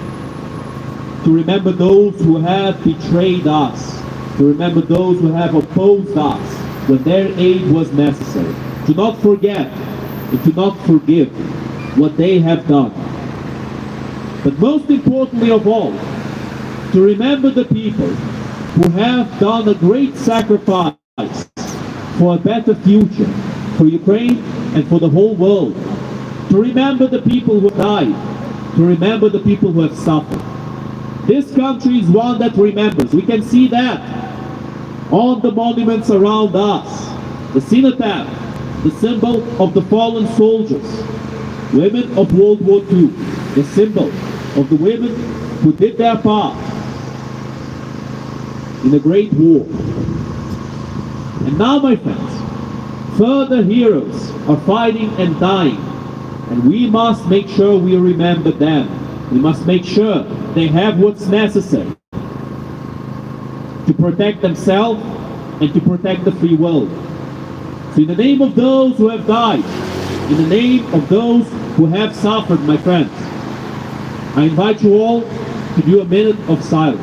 To remember those who have betrayed us. To remember those who have opposed us when their aid was necessary. To not forget and to not forgive what they have done. But most importantly of all, to remember the people who have done a great sacrifice for a better future for Ukraine and for the whole world, to remember the people who have died, to remember the people who have suffered. This country is one that remembers. We can see that on the monuments around us. The cenotaph, the symbol of the fallen soldiers, women of World War II, the symbol of the women who did their part in the Great War. And now, my friends, further heroes are fighting and dying, and we must make sure we remember them. We must make sure they have what's necessary to protect themselves and to protect the free world. So in the name of those who have died, in the name of those who have suffered, my friends, I invite you all to do a minute of silence.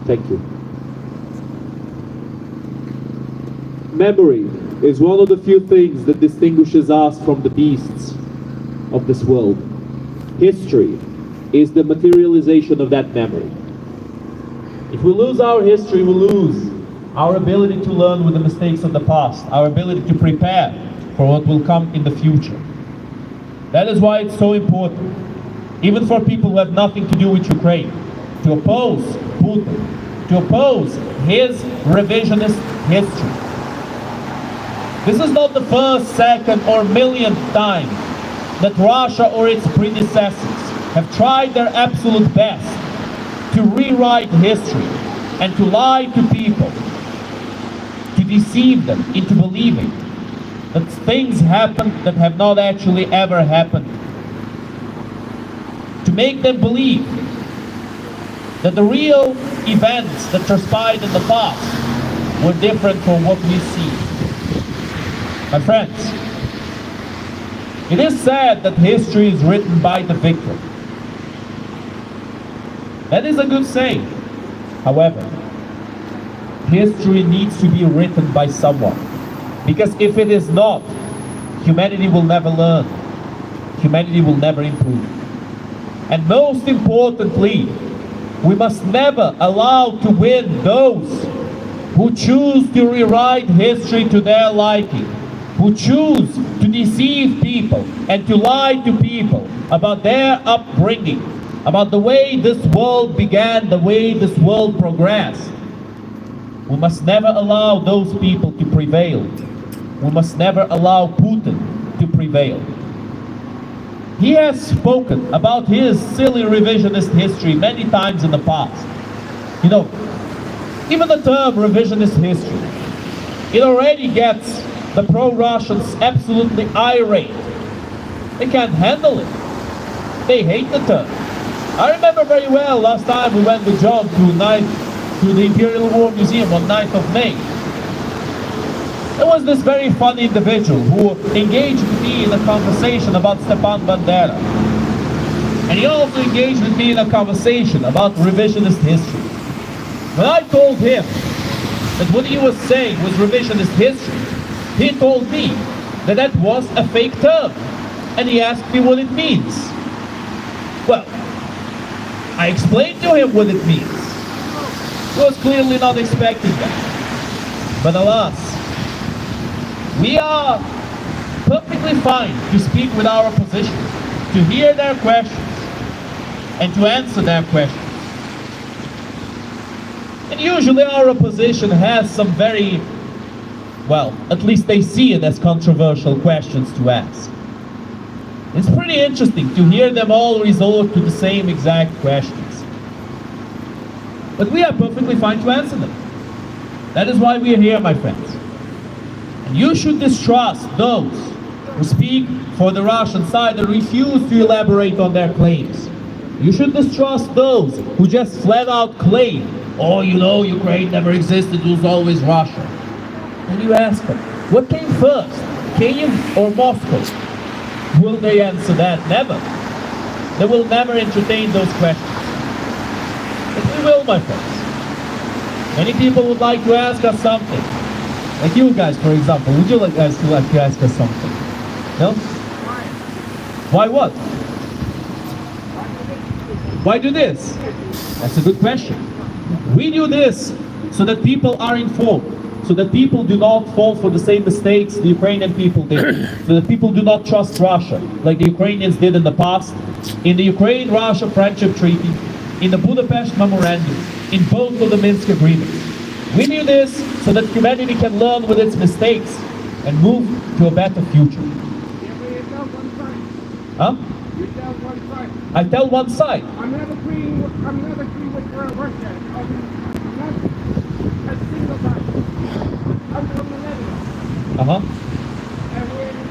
Thank you. Memory is one of the few things that distinguishes us from the beasts of this world. History is the materialization of that memory. If we lose our history, we lose our ability to learn with the mistakes of the past, our ability to prepare for what will come in the future. That is why it's so important, even for people who have nothing to do with Ukraine, to oppose Putin, to oppose his revisionist history. This is not the first, second, or millionth time that Russia or its predecessors have tried their absolute best to rewrite history and to lie to people, to deceive them into believing that things happen that have not actually ever happened, to make them believe that the real events that transpired in the past were different from what we see. My friends, it is said that history is written by the victor. That is a good saying. However, history needs to be written by someone. Because if it is not, humanity will never learn. Humanity will never improve. And most importantly, we must never allow to win those who choose to rewrite history to their liking, who choose to deceive people and to lie to people about their upbringing, about the way this world began, the way this world progressed. We must never allow those people to prevail. We must never allow Putin to prevail. He has spoken about his silly revisionist history many times in the past. You know, even the term revisionist history, it already gets the pro-Russians absolutely irate. They can't handle it. They hate the term. I remember very well last time we went with John to the Imperial War Museum on 9th of May. There was this very funny individual who engaged with me in a conversation about Stepan Bandera. And he also engaged with me in a conversation about revisionist history. When I told him that what he was saying was revisionist history, he told me that that was a fake term. And he asked me what it means. Well, I explained to him what it means. He was clearly not expecting that. But alas, we are perfectly fine to speak with our opposition, to hear their questions, and to answer their questions. And usually our opposition has some very, well, at least they see it as controversial questions to ask. It's pretty interesting to hear them all resort to the same exact questions. But we are perfectly fine to answer them. That is why we are here, my friends. And you should distrust those who speak for the Russian side and refuse to elaborate on their claims. You should distrust those who just flat out claim, oh, you know, Ukraine never existed, it was always Russia. And you ask them, what came first, Kyiv or Moscow? Will they answer that? Never. They will never entertain those questions. But we will, my friends. Many people would like to ask us something. Like you guys, for example. Would you like to ask us something? No? Why what? Why do this? That's a good question. We do this so that people are informed, so that people do not fall for the same mistakes the Ukrainian people did, so that people do not trust Russia, like the Ukrainians did in the past, in the Ukraine-Russia Friendship Treaty, in the Budapest Memorandum, in both of the Minsk agreements. We do this so that humanity can learn with its mistakes and move to a better future. Huh? You tell one side. I tell one side. I'm not agreeing with Russia. I'm not a single side. I'm from the Netherlands. Uh-huh. And we're in the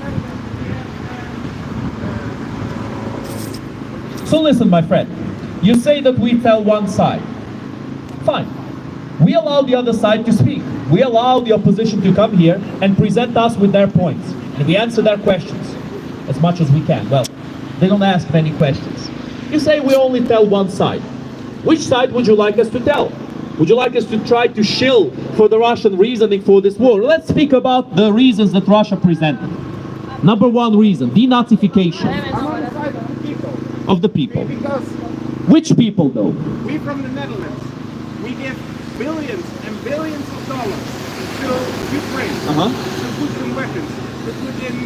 Netherlands. So listen, my friend. You say that we tell one side. Fine. We allow the other side to speak. We allow the opposition to come here and present us with their points. And we answer their questions as much as we can. Well, they don't ask many questions. You say we only tell one side. Which side would you like us to tell? Would you like us to try to shill for the Russian reasoning for this war? Let's speak about the reasons that Russia presented. Number one reason, denazification I'm on the side of the people. of the people. Because Which people though? we from the Netherlands, we give billions and billions of dollars to Ukraine. Uh-huh. To put in weapons, to put in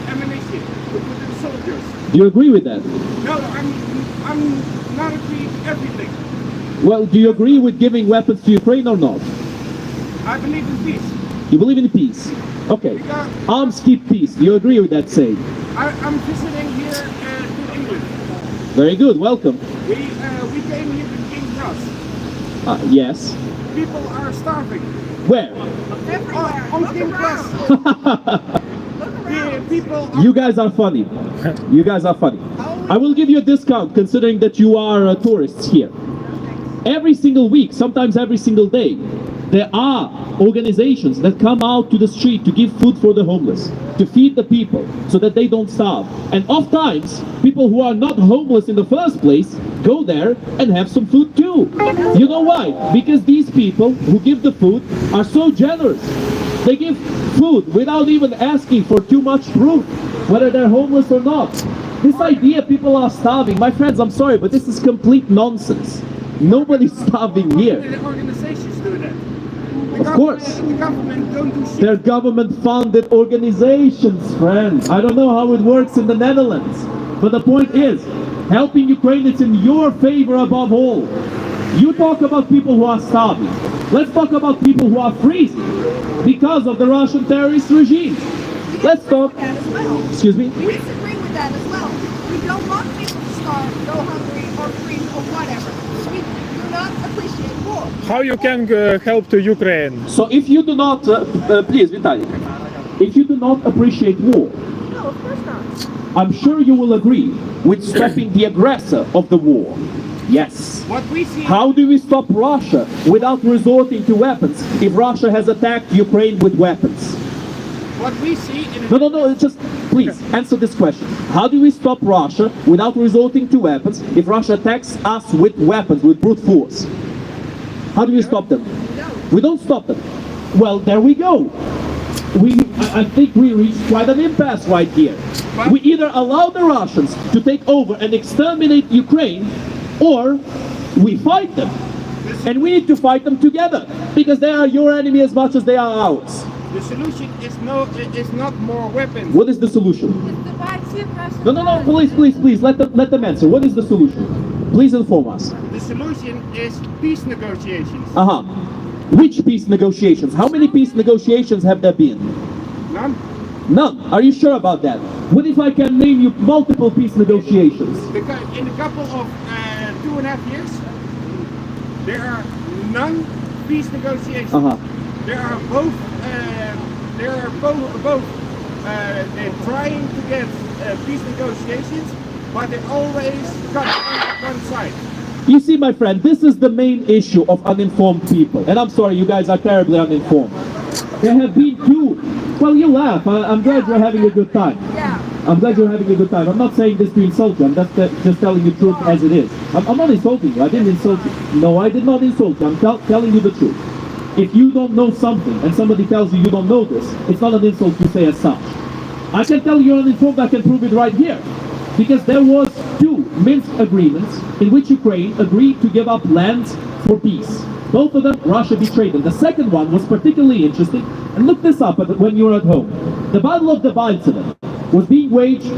ammunition, to put in soldiers. Do you agree with that? No, I'm not agreeing with everything. Well, do you agree with giving weapons to Ukraine or not? I believe in peace. You believe in peace? Okay. Because Arms keep peace. Do you agree with that saying? I'm visiting here to England. Very good. Welcome. We came here to King Cross. Yes. People are starving. Where? Everywhere. On Look King around. Cross. Look around. People are You guys are funny. You guys are funny. I will give you a discount considering that you are tourists here. Every single week, sometimes every single day, there are organizations that come out to the street to give food for the homeless, to feed the people so that they don't starve. And oftentimes, people who are not homeless in the first place go there and have some food too. You know why? Because these people who give the food are so generous. They give food without even asking for too much proof, whether they're homeless or not. This idea people are starving, my friends, I'm sorry, but this is complete nonsense. Nobody's starving here. The organizations do that. Of course. The government don't do shit. They're government-funded organizations, friend. I don't know how it works in the Netherlands. But the point is, helping Ukraine is in your favor above all. You talk about people who are starving. Let's talk about people who are freezing because of the Russian terrorist regime. Let's talk. That as well. Excuse me? We disagree with that as well. We don't want people to starve, go hungry, or freeze, or whatever. We do not appreciate war. How you can help to Ukraine? So if you do not, please, Vitaly, if you do not appreciate war, No, of course not. I'm sure you will agree with stopping the aggressor of the war. Yes. What we see. How do we stop Russia without resorting to weapons if Russia has attacked Ukraine with weapons? What we see in No, just please answer this question. How do we stop Russia without resorting to weapons if Russia attacks us with weapons, with brute force? How do we stop them? We don't stop them. Well, there we go. I think we reached quite an impasse right here. We either allow the Russians to take over and exterminate Ukraine, or we fight them. And we need to fight them together, because they are your enemy as much as they are ours. the solution is not more weapons. What is the solution? Divide, see, oppress, No, please, let them answer. What is the solution? Please inform us. The solution is peace negotiations. Uh-huh. Which peace negotiations? How many peace negotiations have there been? None. None. Are you sure about that? What if I can name you multiple peace negotiations? Because in a couple of 2.5 years, there are none peace negotiations. Uh-huh. There are both. They're trying to get peace negotiations, but they always cut on one side. You see, my friend, this is the main issue of uninformed people. And I'm sorry, you guys are terribly uninformed. There have been two. Well, you laugh. I'm glad you're having a good time. Yeah. I'm glad you're having a good time. I'm not saying this to insult you. I'm just telling you the truth as it is. I'm not insulting you. I didn't insult you. No, I did not insult you. I'm telling you the truth. If you don't know something and somebody tells you you don't know this, it's not an insult to say as such. I can tell you you're uninformed. I can prove it right here. Because there was two Minsk agreements in which Ukraine agreed to give up lands for peace. Both of them, Russia betrayed them. The second one was particularly interesting, and look this up when you're at home. The Battle of Debaltseve was being waged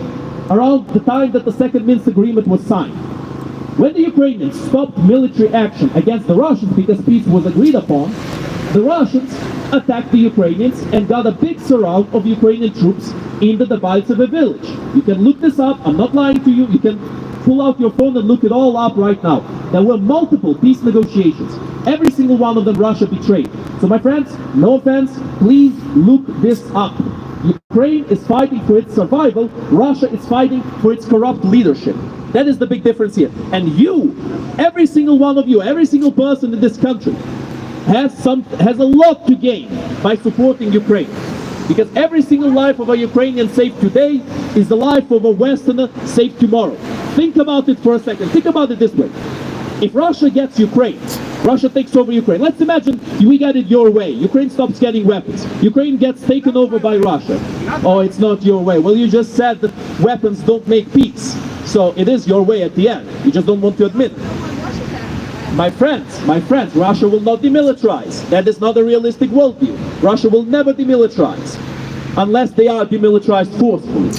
around the time that the second Minsk agreement was signed. When the Ukrainians stopped military action against the Russians because peace was agreed upon, the Russians attacked the Ukrainians and got a big surround of Ukrainian troops in the Debaltseve village. You can look this up. I'm not lying to you. You can pull out your phone and look it all up right now. There were multiple peace negotiations. Every single one of them Russia betrayed. So my friends, no offense, please look this up. Ukraine is fighting for its survival. Russia is fighting for its corrupt leadership. That is the big difference here. And you, every single one of you, every single person in this country has a lot to gain by supporting Ukraine. Because every single life of a Ukrainian saved today is the life of a Westerner saved tomorrow. Think about it for a second. Think about it this way. If Russia gets Ukraine, Russia takes over Ukraine. Let's imagine we get it your way. Ukraine stops getting weapons. Ukraine gets taken over by Russia. Oh, it's not your way. Well, you just said that weapons don't make peace. So it is your way at the end. You just don't want to admit it. My friends, Russia will not demilitarize. That is not a realistic worldview. Russia will never demilitarize unless they are demilitarized forcefully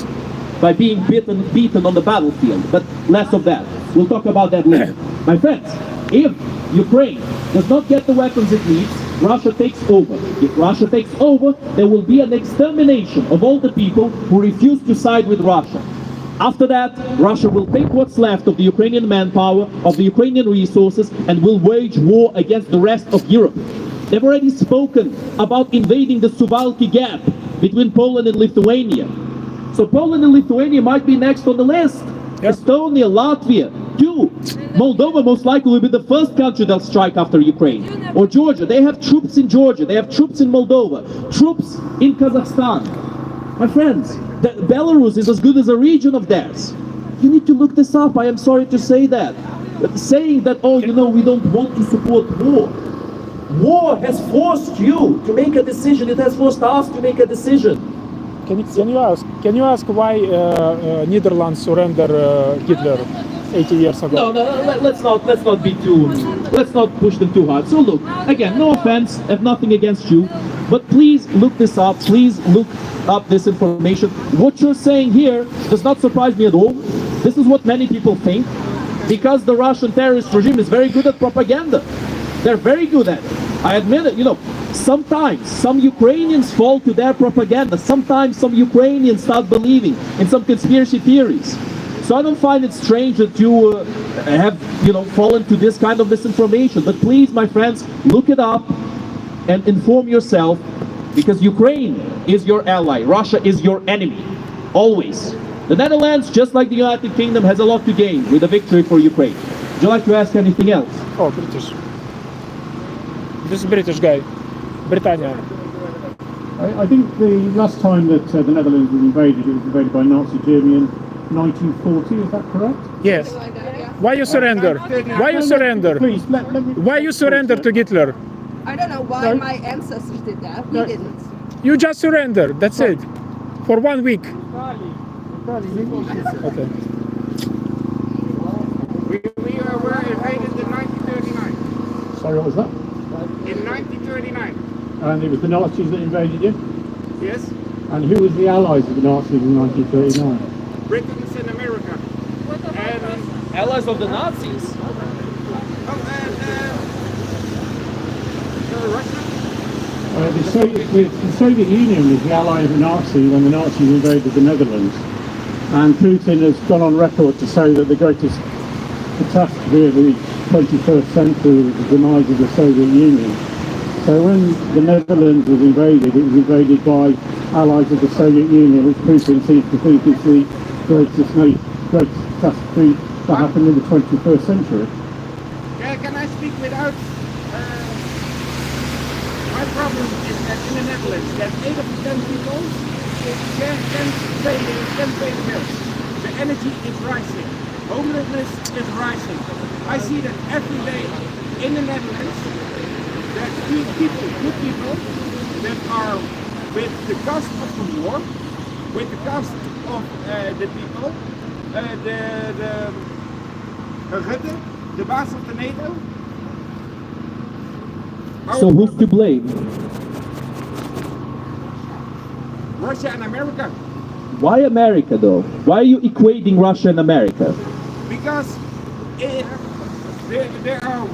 by being beaten on the battlefield. But less of that. We'll talk about that later. My friends, if Ukraine does not get the weapons it needs, Russia takes over. If Russia takes over, there will be an extermination of all the people who refuse to side with Russia. After that, Russia will take what's left of the Ukrainian manpower, of the Ukrainian resources, and will wage war against the rest of Europe. They've already spoken about invading the Suwalki Gap between Poland and Lithuania. So Poland and Lithuania might be next on the list. Yep. Estonia, Latvia, too. Moldova most likely will be the first country they'll strike after Ukraine. Or Georgia. They have troops in Georgia. They have troops in Moldova. Troops in Kazakhstan. My friends, Belarus is as good as a region of theirs. You need to look this up. I am sorry to say that. But saying that, oh, you know, we don't want to support war. War has forced you to make a decision. It has forced us to make a decision. Can you ask why Netherlands surrendered Hitler 80 years ago? No, let's not push them too hard. So look, again, no offense, I have nothing against you, but please look this up. Please look up this information. What you're saying here does not surprise me at all. This is what many people think, because the Russian terrorist regime is very good at propaganda. They're very good at it. I admit it, you know. Sometimes some Ukrainians fall to their propaganda. Sometimes some Ukrainians start believing in some conspiracy theories. So I don't find it strange that you have, fallen to this kind of misinformation. But please, my friends, look it up and inform yourself, because Ukraine is your ally. Russia is your enemy. Always. The Netherlands, just like the United Kingdom, has a lot to gain with a victory for Ukraine. Would you like to ask anything else? Oh, British. This is British guy. Britannia. I think the last time that the Netherlands was invaded, it was invaded by Nazi Germany in 1940, is that correct? Yes. Why you surrender? Why you surrender? Please, let me... Why you surrender to Hitler? I don't know why my ancestors did that. We didn't. You just surrendered. That's it. For 1 week. Okay. We were invaded in 1939. Sorry, what was that? In 1939. And it was the Nazis that invaded you? Yes. And who was the allies of the Nazis in 1939? Britain and America. Allies of the Nazis? Russia? The Soviet Union was the ally of the Nazis when the Nazis invaded the Netherlands. And Putin has gone on record to say that the greatest catastrophe of the 21st century was the demise of the Soviet Union. So when the Netherlands was invaded, it was invaded by allies of the Soviet Union, which Putin seems to think is the greatest catastrophe that happened in the 21st century. Yeah, can I speak without... my problem is that in the Netherlands, that 8 of the 10 people can pay the bills. The energy is rising. Homelessness is rising. I see that every day in the Netherlands, that good people that are with the cost of the war, with the cost of the people, Rutte, the boss of the NATO. So who's to blame? Russia and America. Why America though? Why are you equating Russia and America? Because there are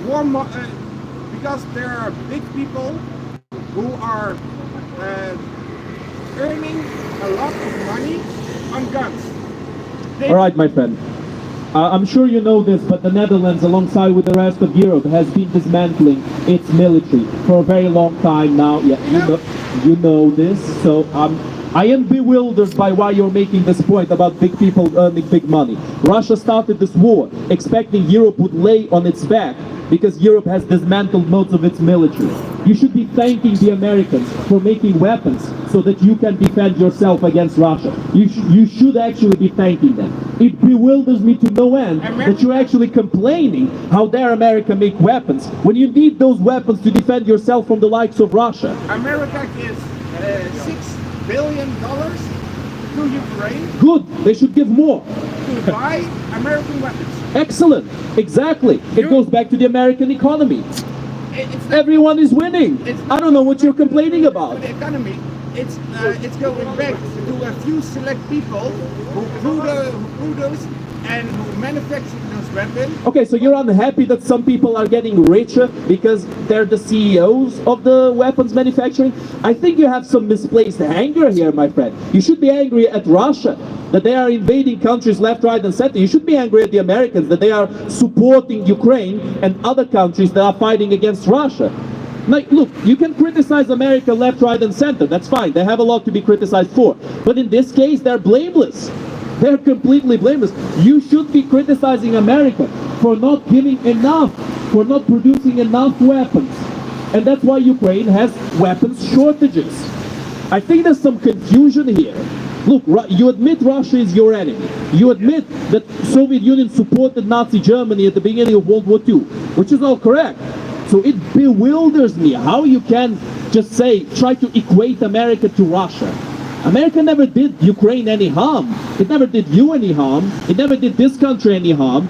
because there are big people who are earning a lot of money on guns. All right, my friend. I'm sure you know this, but the Netherlands, alongside with the rest of Europe, has been dismantling its military for a very long time now. Yeah, you know this. So I am bewildered by why you're making this point about big people earning big money. Russia started this war expecting Europe would lay on its back because Europe has dismantled most of its military. You should be thanking the Americans for making weapons so that you can defend yourself against Russia. You should actually be thanking them. It bewilders me to no end that you're actually complaining how dare America make weapons when you need those weapons to defend yourself from the likes of Russia. America gives $6 billion to Ukraine Good, they should give more. to buy American weapons. Excellent, exactly. It goes back to the American economy. It's not Everyone is winning. I don't know what you're complaining for about. the economy. It's going back to a few select people who produce and who manufacture those weapons. Okay, so you're unhappy that some people are getting richer because they're the CEOs of the weapons manufacturing? I think you have some misplaced anger here, my friend. You should be angry at Russia, that they are invading countries left, right, and center. You should be angry at the Americans, that they are supporting Ukraine and other countries that are fighting against Russia. Like, look, you can criticize America left, right, and center. That's fine. They have a lot to be criticized for. But in this case, they're blameless. They're completely blameless. You should be criticizing America for not giving enough, for not producing enough weapons. And that's why Ukraine has weapons shortages. I think there's some confusion here. Look, you admit Russia is your enemy. You admit that Soviet Union supported Nazi Germany at the beginning of World War II, which is all correct. So it bewilders me how you can just try to equate America to Russia. America never did Ukraine any harm. It never did you any harm. It never did this country any harm.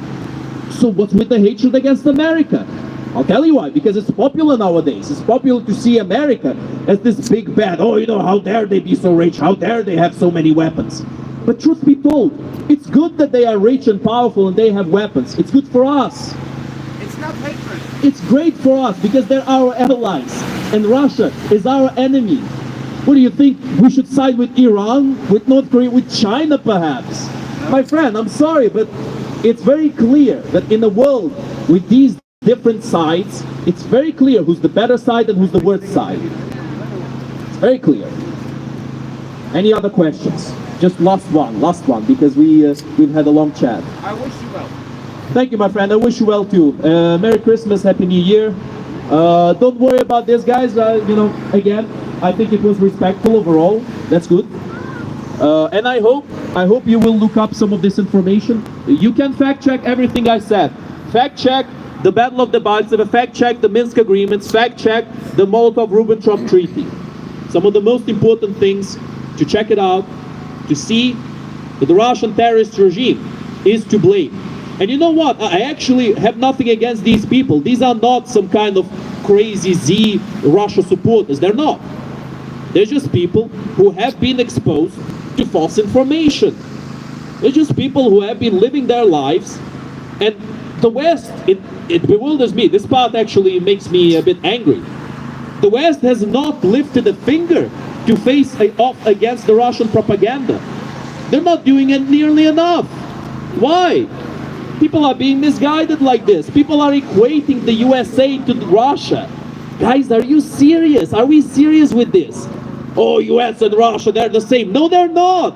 So what's with the hatred against America? I'll tell you why, because it's popular nowadays. It's popular to see America as this big bad, oh, you know, how dare they be so rich? How dare they have so many weapons? But truth be told, it's good that they are rich and powerful and they have weapons. It's good for us. It's not hatred. It's great for us because they're our allies and Russia is our enemy. What do you think? We should side with Iran, with North Korea, with China perhaps? My friend, I'm sorry, but it's very clear that in a world with these different sides, it's very clear who's the better side and who's the worst side. It's very clear. Any other questions? Just last one, because we've had a long chat. I wish you well. Thank you, my friend. I wish you well too. Merry Christmas, Happy New Year. Don't worry about this, guys. You know, again, I think it was respectful overall. That's good. And I hope you will look up some of this information. You can fact check everything I said. Fact check the Battle of the Baltic, fact check the Minsk agreements, fact check the Molotov-Ribbentrop Treaty. Some of the most important things to check it out, to see that the Russian terrorist regime is to blame. And you know what? I actually have nothing against these people. These are not some kind of crazy Z Russia supporters. They're not. They're just people who have been exposed to false information. They're just people who have been living their lives and The West, it bewilders me. This part actually makes me a bit angry. The West has not lifted a finger to face off against the Russian propaganda. They're not doing it nearly enough. Why? People are being misguided like this. People are equating the USA to Russia. Guys, are you serious? Are we serious with this? Oh, US and Russia, they're the same. No, they're not.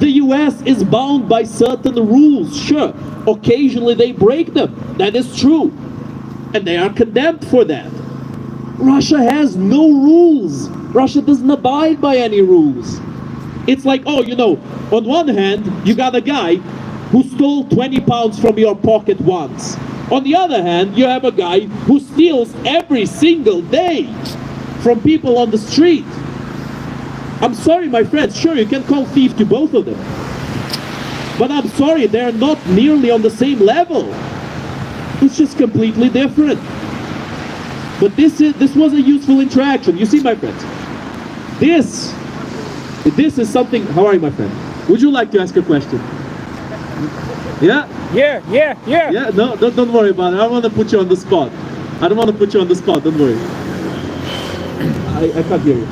The US is bound by certain rules, sure. Occasionally they break them. That is true. And they are condemned for that. Russia has no rules. Russia doesn't abide by any rules. It's like, oh, you know, on one hand, you got a guy who stole 20 pounds from your pocket once. On the other hand, you have a guy who steals every single day from people on the street. I'm sorry, my friends, sure, you can call thief to both of them. But I'm sorry, they're not nearly on the same level. It's just completely different. But this was a useful interaction. You see, my friends, this is something. How are you, my friend? Would you like to ask a question? Yeah? Yeah. No, don't worry about it. I don't want to put you on the spot. Don't worry. I can't hear you.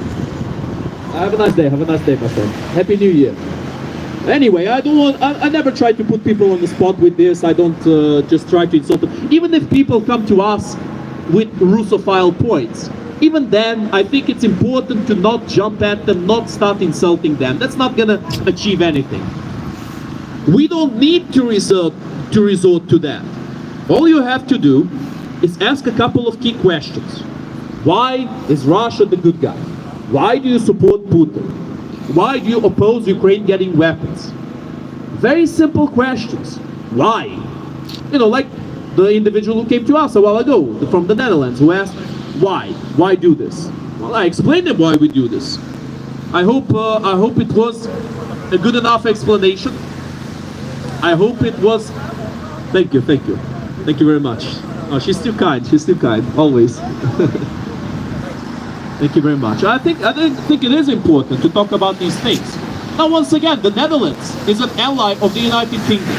Have a nice day, my friend. Happy New Year. Anyway, I never try to put people on the spot with this. I don't just try to insult them. Even if people come to us with Russophile points, even then, I think it's important to not jump at them, not start insulting them. That's not gonna achieve anything. We don't need to resort to that. All you have to do is ask a couple of key questions. Why is Russia the good guy? Why do you support Putin? Why do you oppose Ukraine getting weapons? Very simple questions. Why? You know, like the individual who came to us a while ago from the Netherlands who asked, why? Why do this? Well, I explained them why we do this. I hope it was a good enough explanation. I hope it was. Thank you very much. Oh, she's too kind, always. Thank you very much. I think it is important to talk about these things. Now, once again, the Netherlands is an ally of the United Kingdom.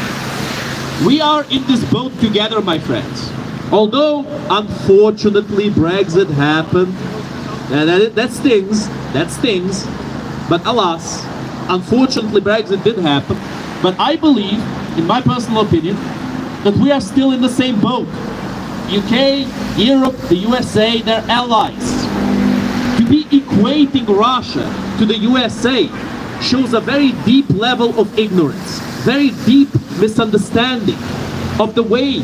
We are in this boat together, my friends. Although, unfortunately, Brexit happened, and that stings, but alas, unfortunately, Brexit did happen. But I believe, in my personal opinion, that we are still in the same boat. UK, Europe, the USA, they're allies. To be equating Russia to the USA shows a very deep level of ignorance, very deep misunderstanding of the way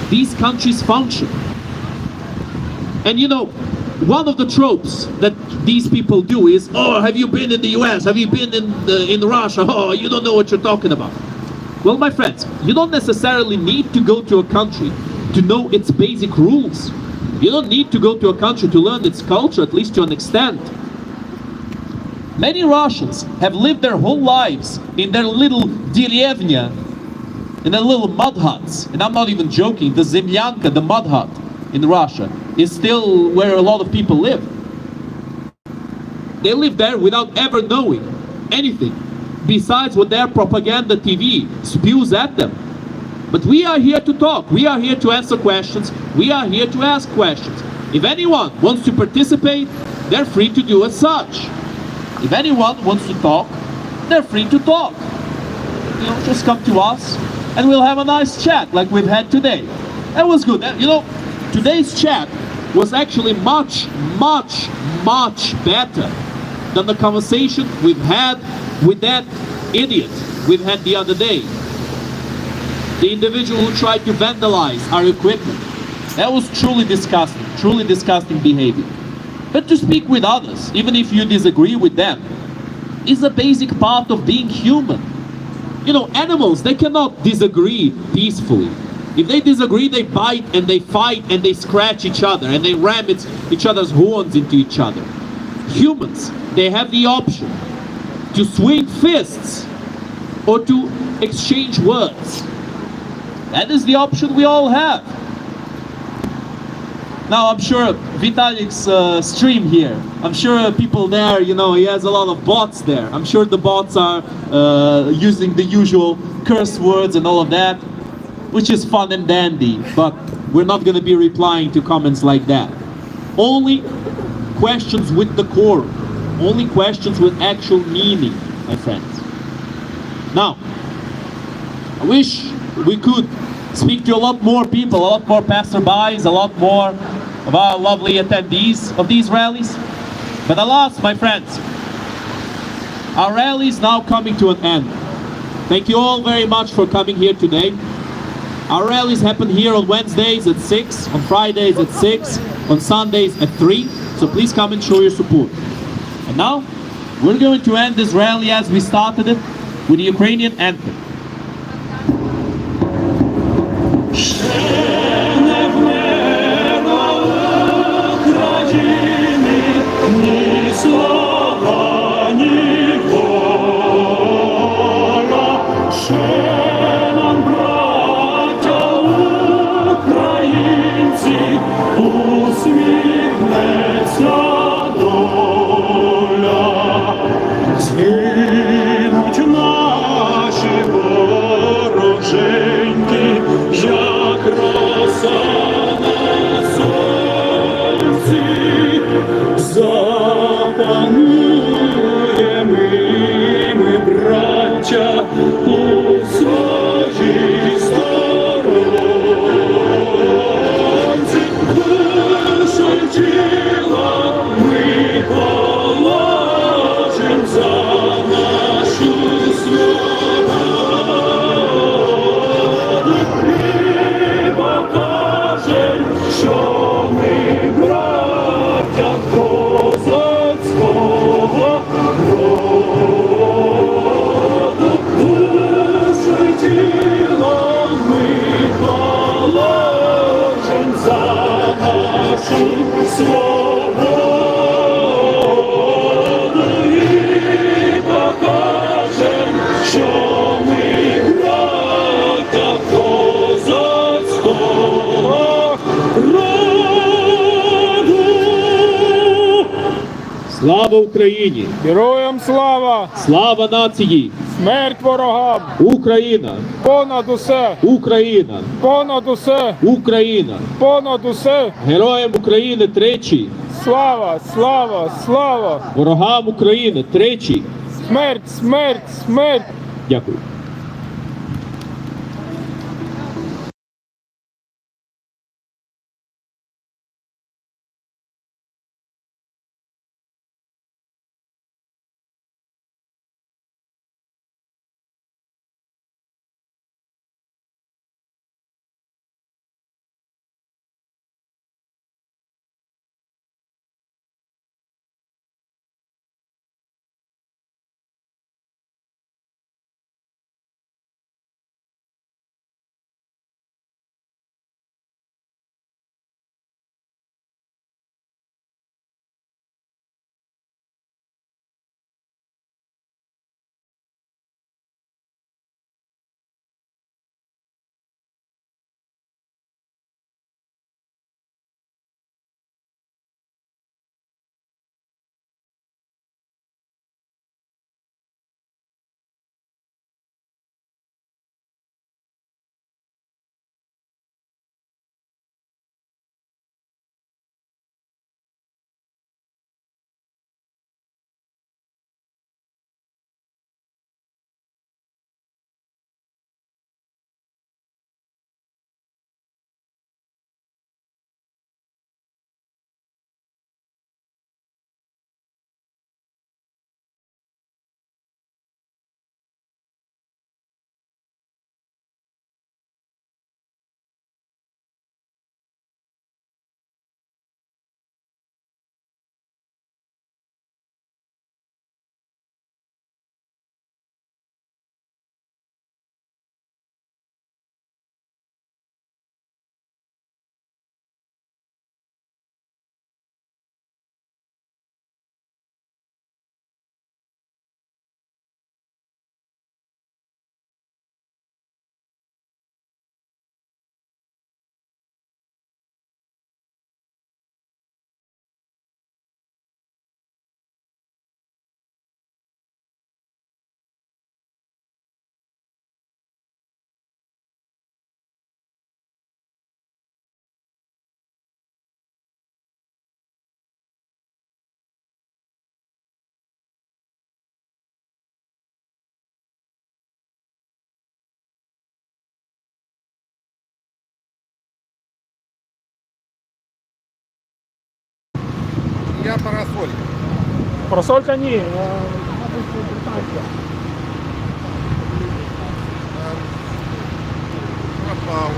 these countries function. And you know, one of the tropes that these people do is, oh, have you been in the US? Have you been in Russia? Oh, you don't know what you're talking about. Well, my friends, you don't necessarily need to go to a country to know its basic rules. You don't need to go to a country to learn its culture, at least to an extent. Many Russians have lived their whole lives in their little dеревня, in their little mud huts. And I'm not even joking, the Zemlyanka, the mud hut in Russia, is still where a lot of people live. They live there without ever knowing anything besides what their propaganda TV spews at them. But we are here to talk, we are here to answer questions, we are here to ask questions. If anyone wants to participate, they're free to do as such. If anyone wants to talk, they're free to talk. You know, just come to us and we'll have a nice chat like we've had today. That was good. You know, today's chat was actually much better than the conversation we've had with that idiot we've had the other day. The individual who tried to vandalize our equipment. That was truly disgusting behavior. But to speak with others, even if you disagree with them, is a basic part of being human. You know, animals, they cannot disagree peacefully. If they disagree, they bite and they fight and they scratch each other and they ram each other's horns into each other. Humans, they have the option to swing fists or to exchange words. That is the option we all have. Now, I'm sure Vitalik's stream here, I'm sure people there, you know, he has a lot of bots there. I'm sure the bots are using the usual curse words and all of that. which is fun and dandy, but we're not going to be replying to comments like that. Only questions with decorum, only questions with actual meaning, my friends. Now, I wish we could speak to a lot more people, a lot more passerbys, a lot more of our lovely attendees of these rallies. But alas, my friends, our rally is now coming to an end. Thank you all very much for coming here today. Our rallies happen here on Wednesdays at 6, on Fridays at 6, on Sundays at 3, so please come and show your support. And now, we're going to end this rally as we started it with the Ukrainian anthem. Слава Україні! Героям слава! Слава нації! Смерть ворогам! Україна! Понад усе! Україна! Понад усе! Україна! Понад усе! Героям України тричі! Слава! Слава! Слава! Ворогам України тричі! Смерть! Смерть! Смерть! Дякую. Моя парасолька. Парасолька ні, мабуть, британська. Пропав.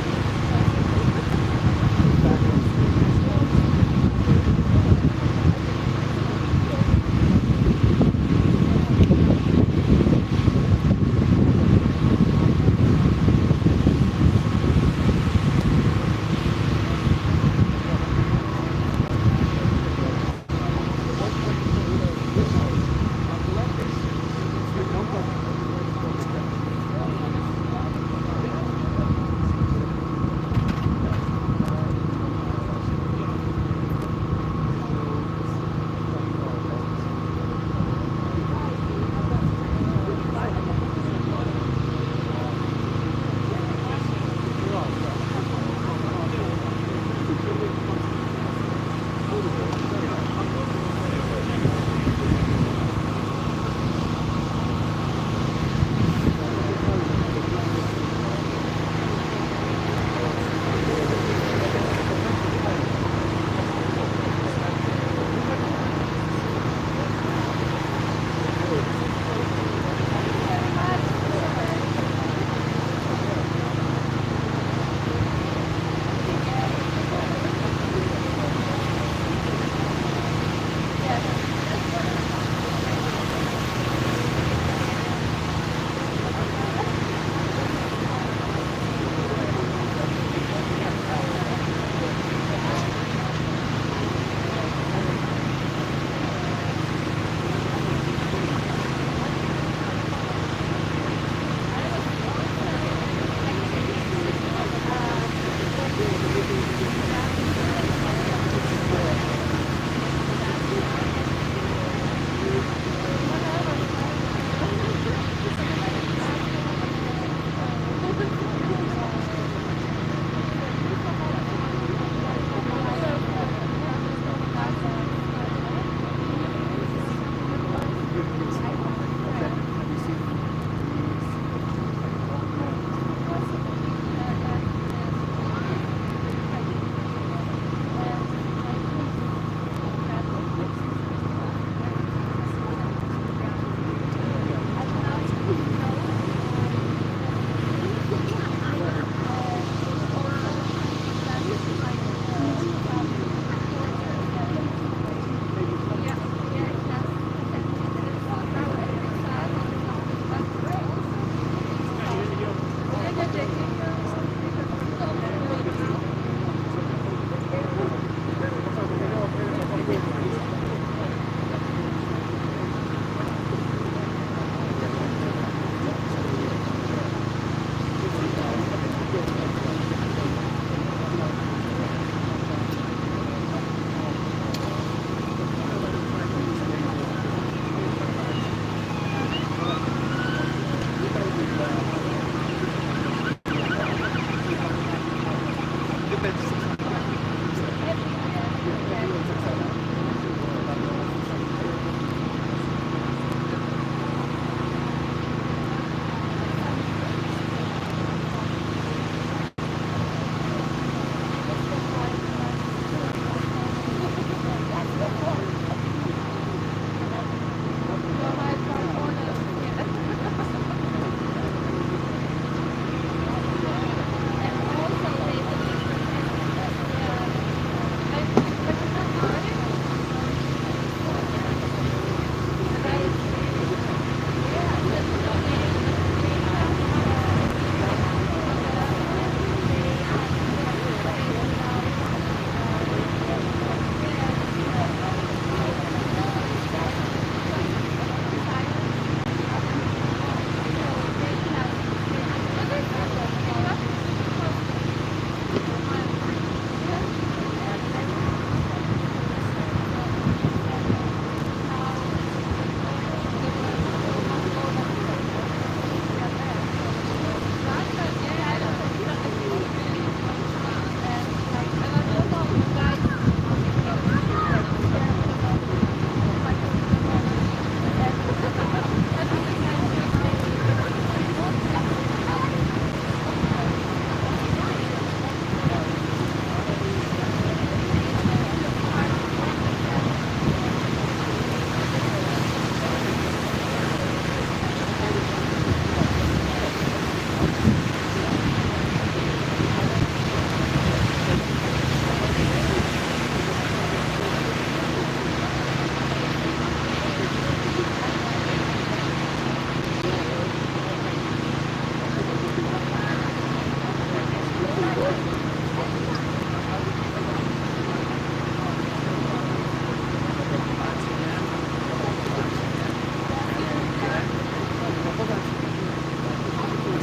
As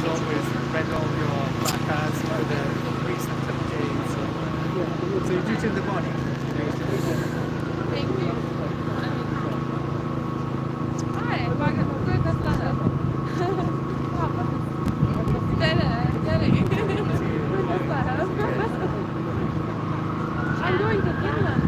always, read all your placards for the recent updates. So you do it in the morning. Thank you. Hi, bagă, good asta. I'm going to Finland.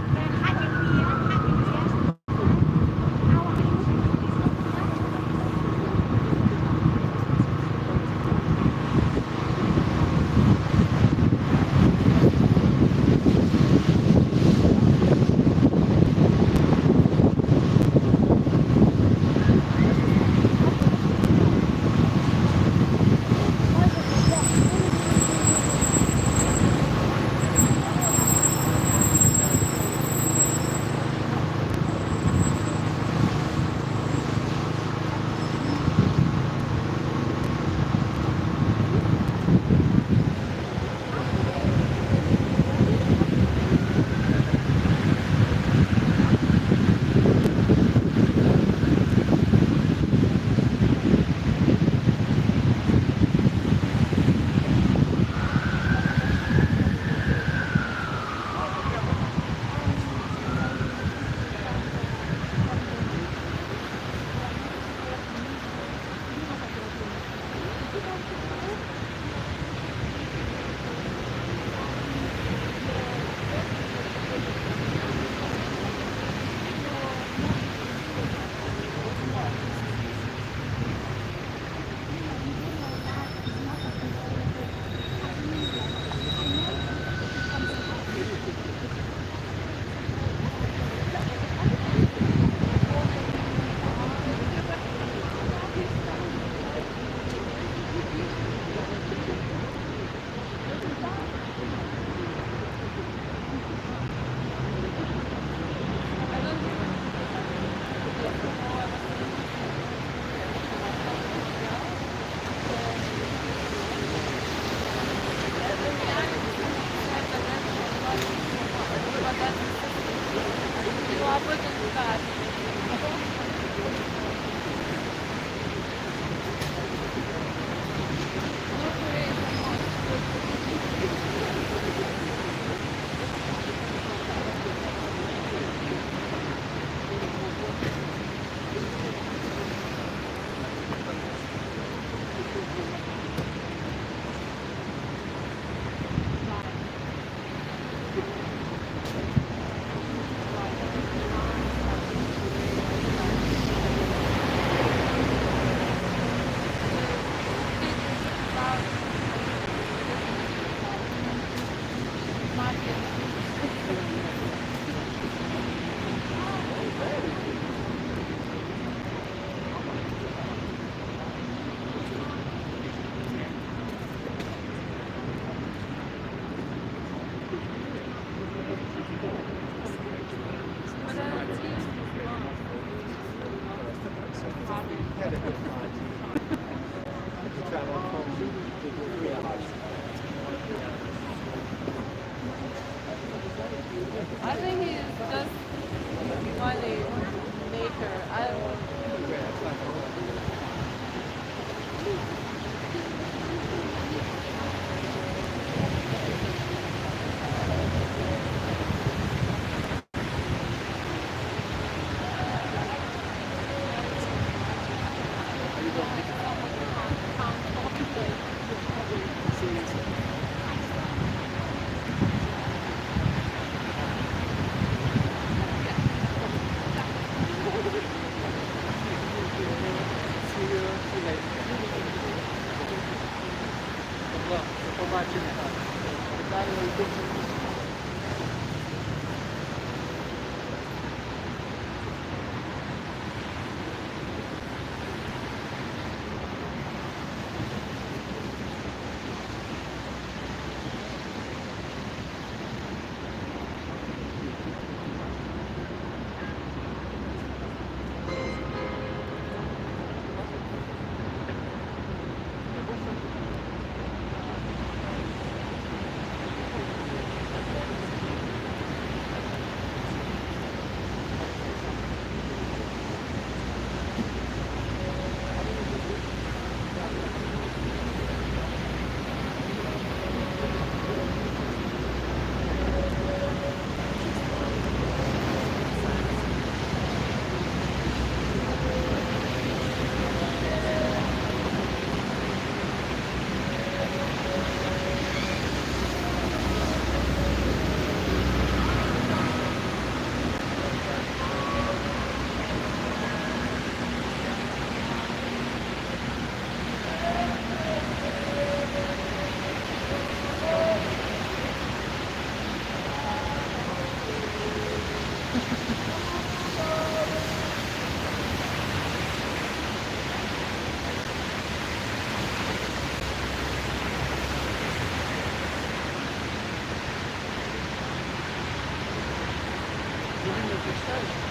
I think he's just money maker. I don't know. church.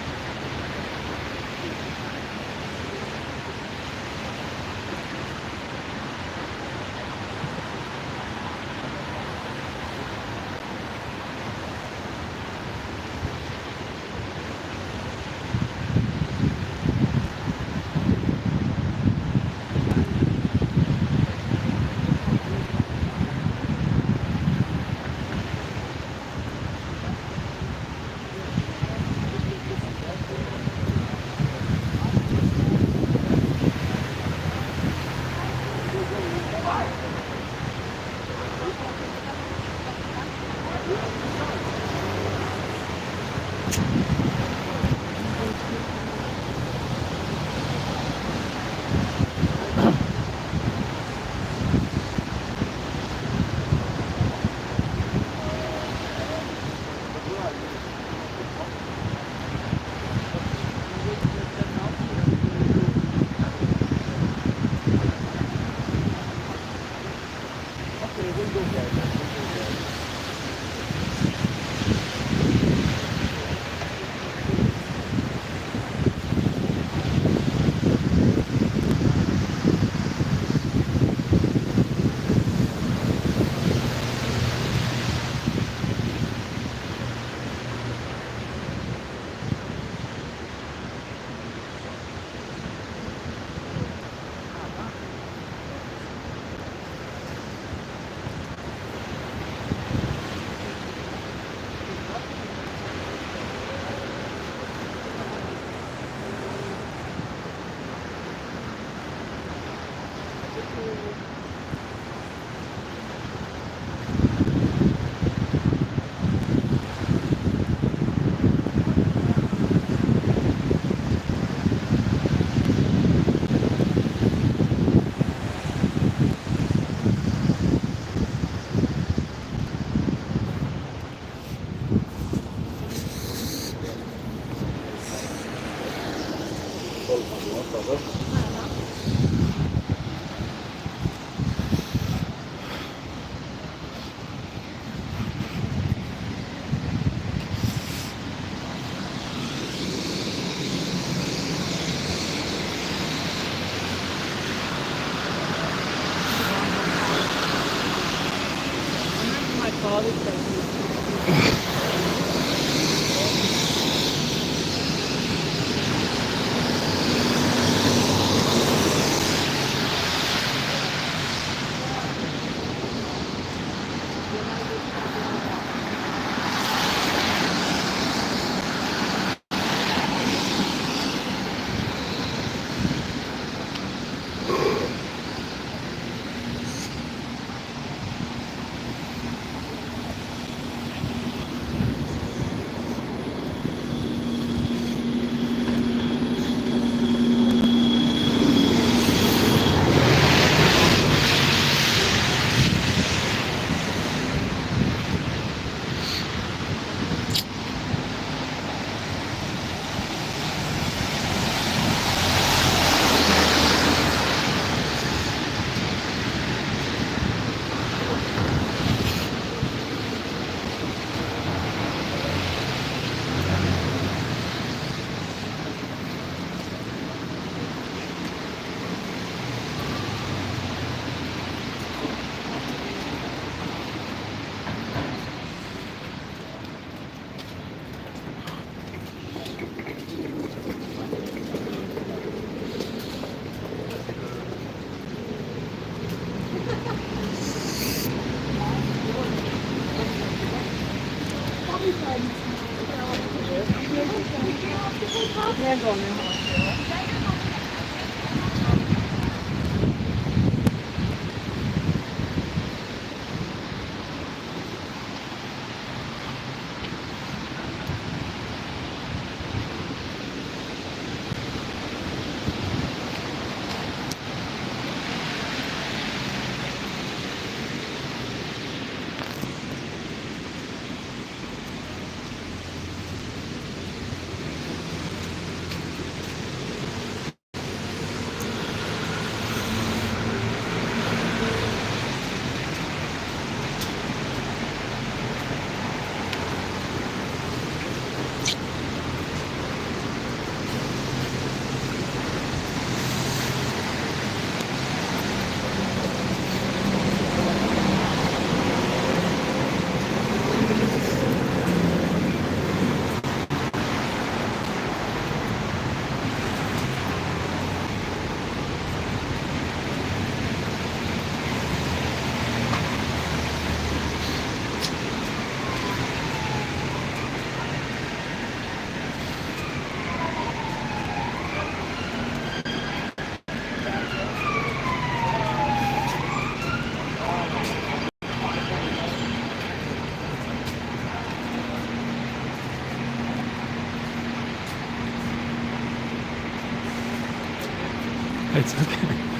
It's okay.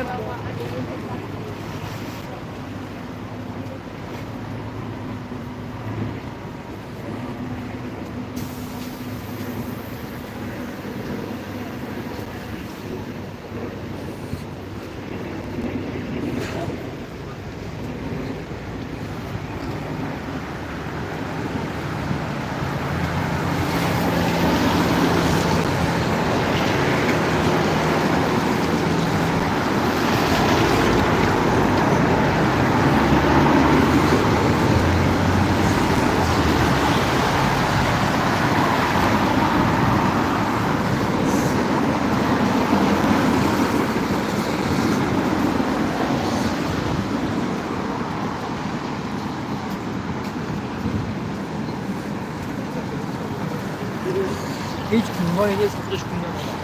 alam mo. Речку, море есть, точку не надо.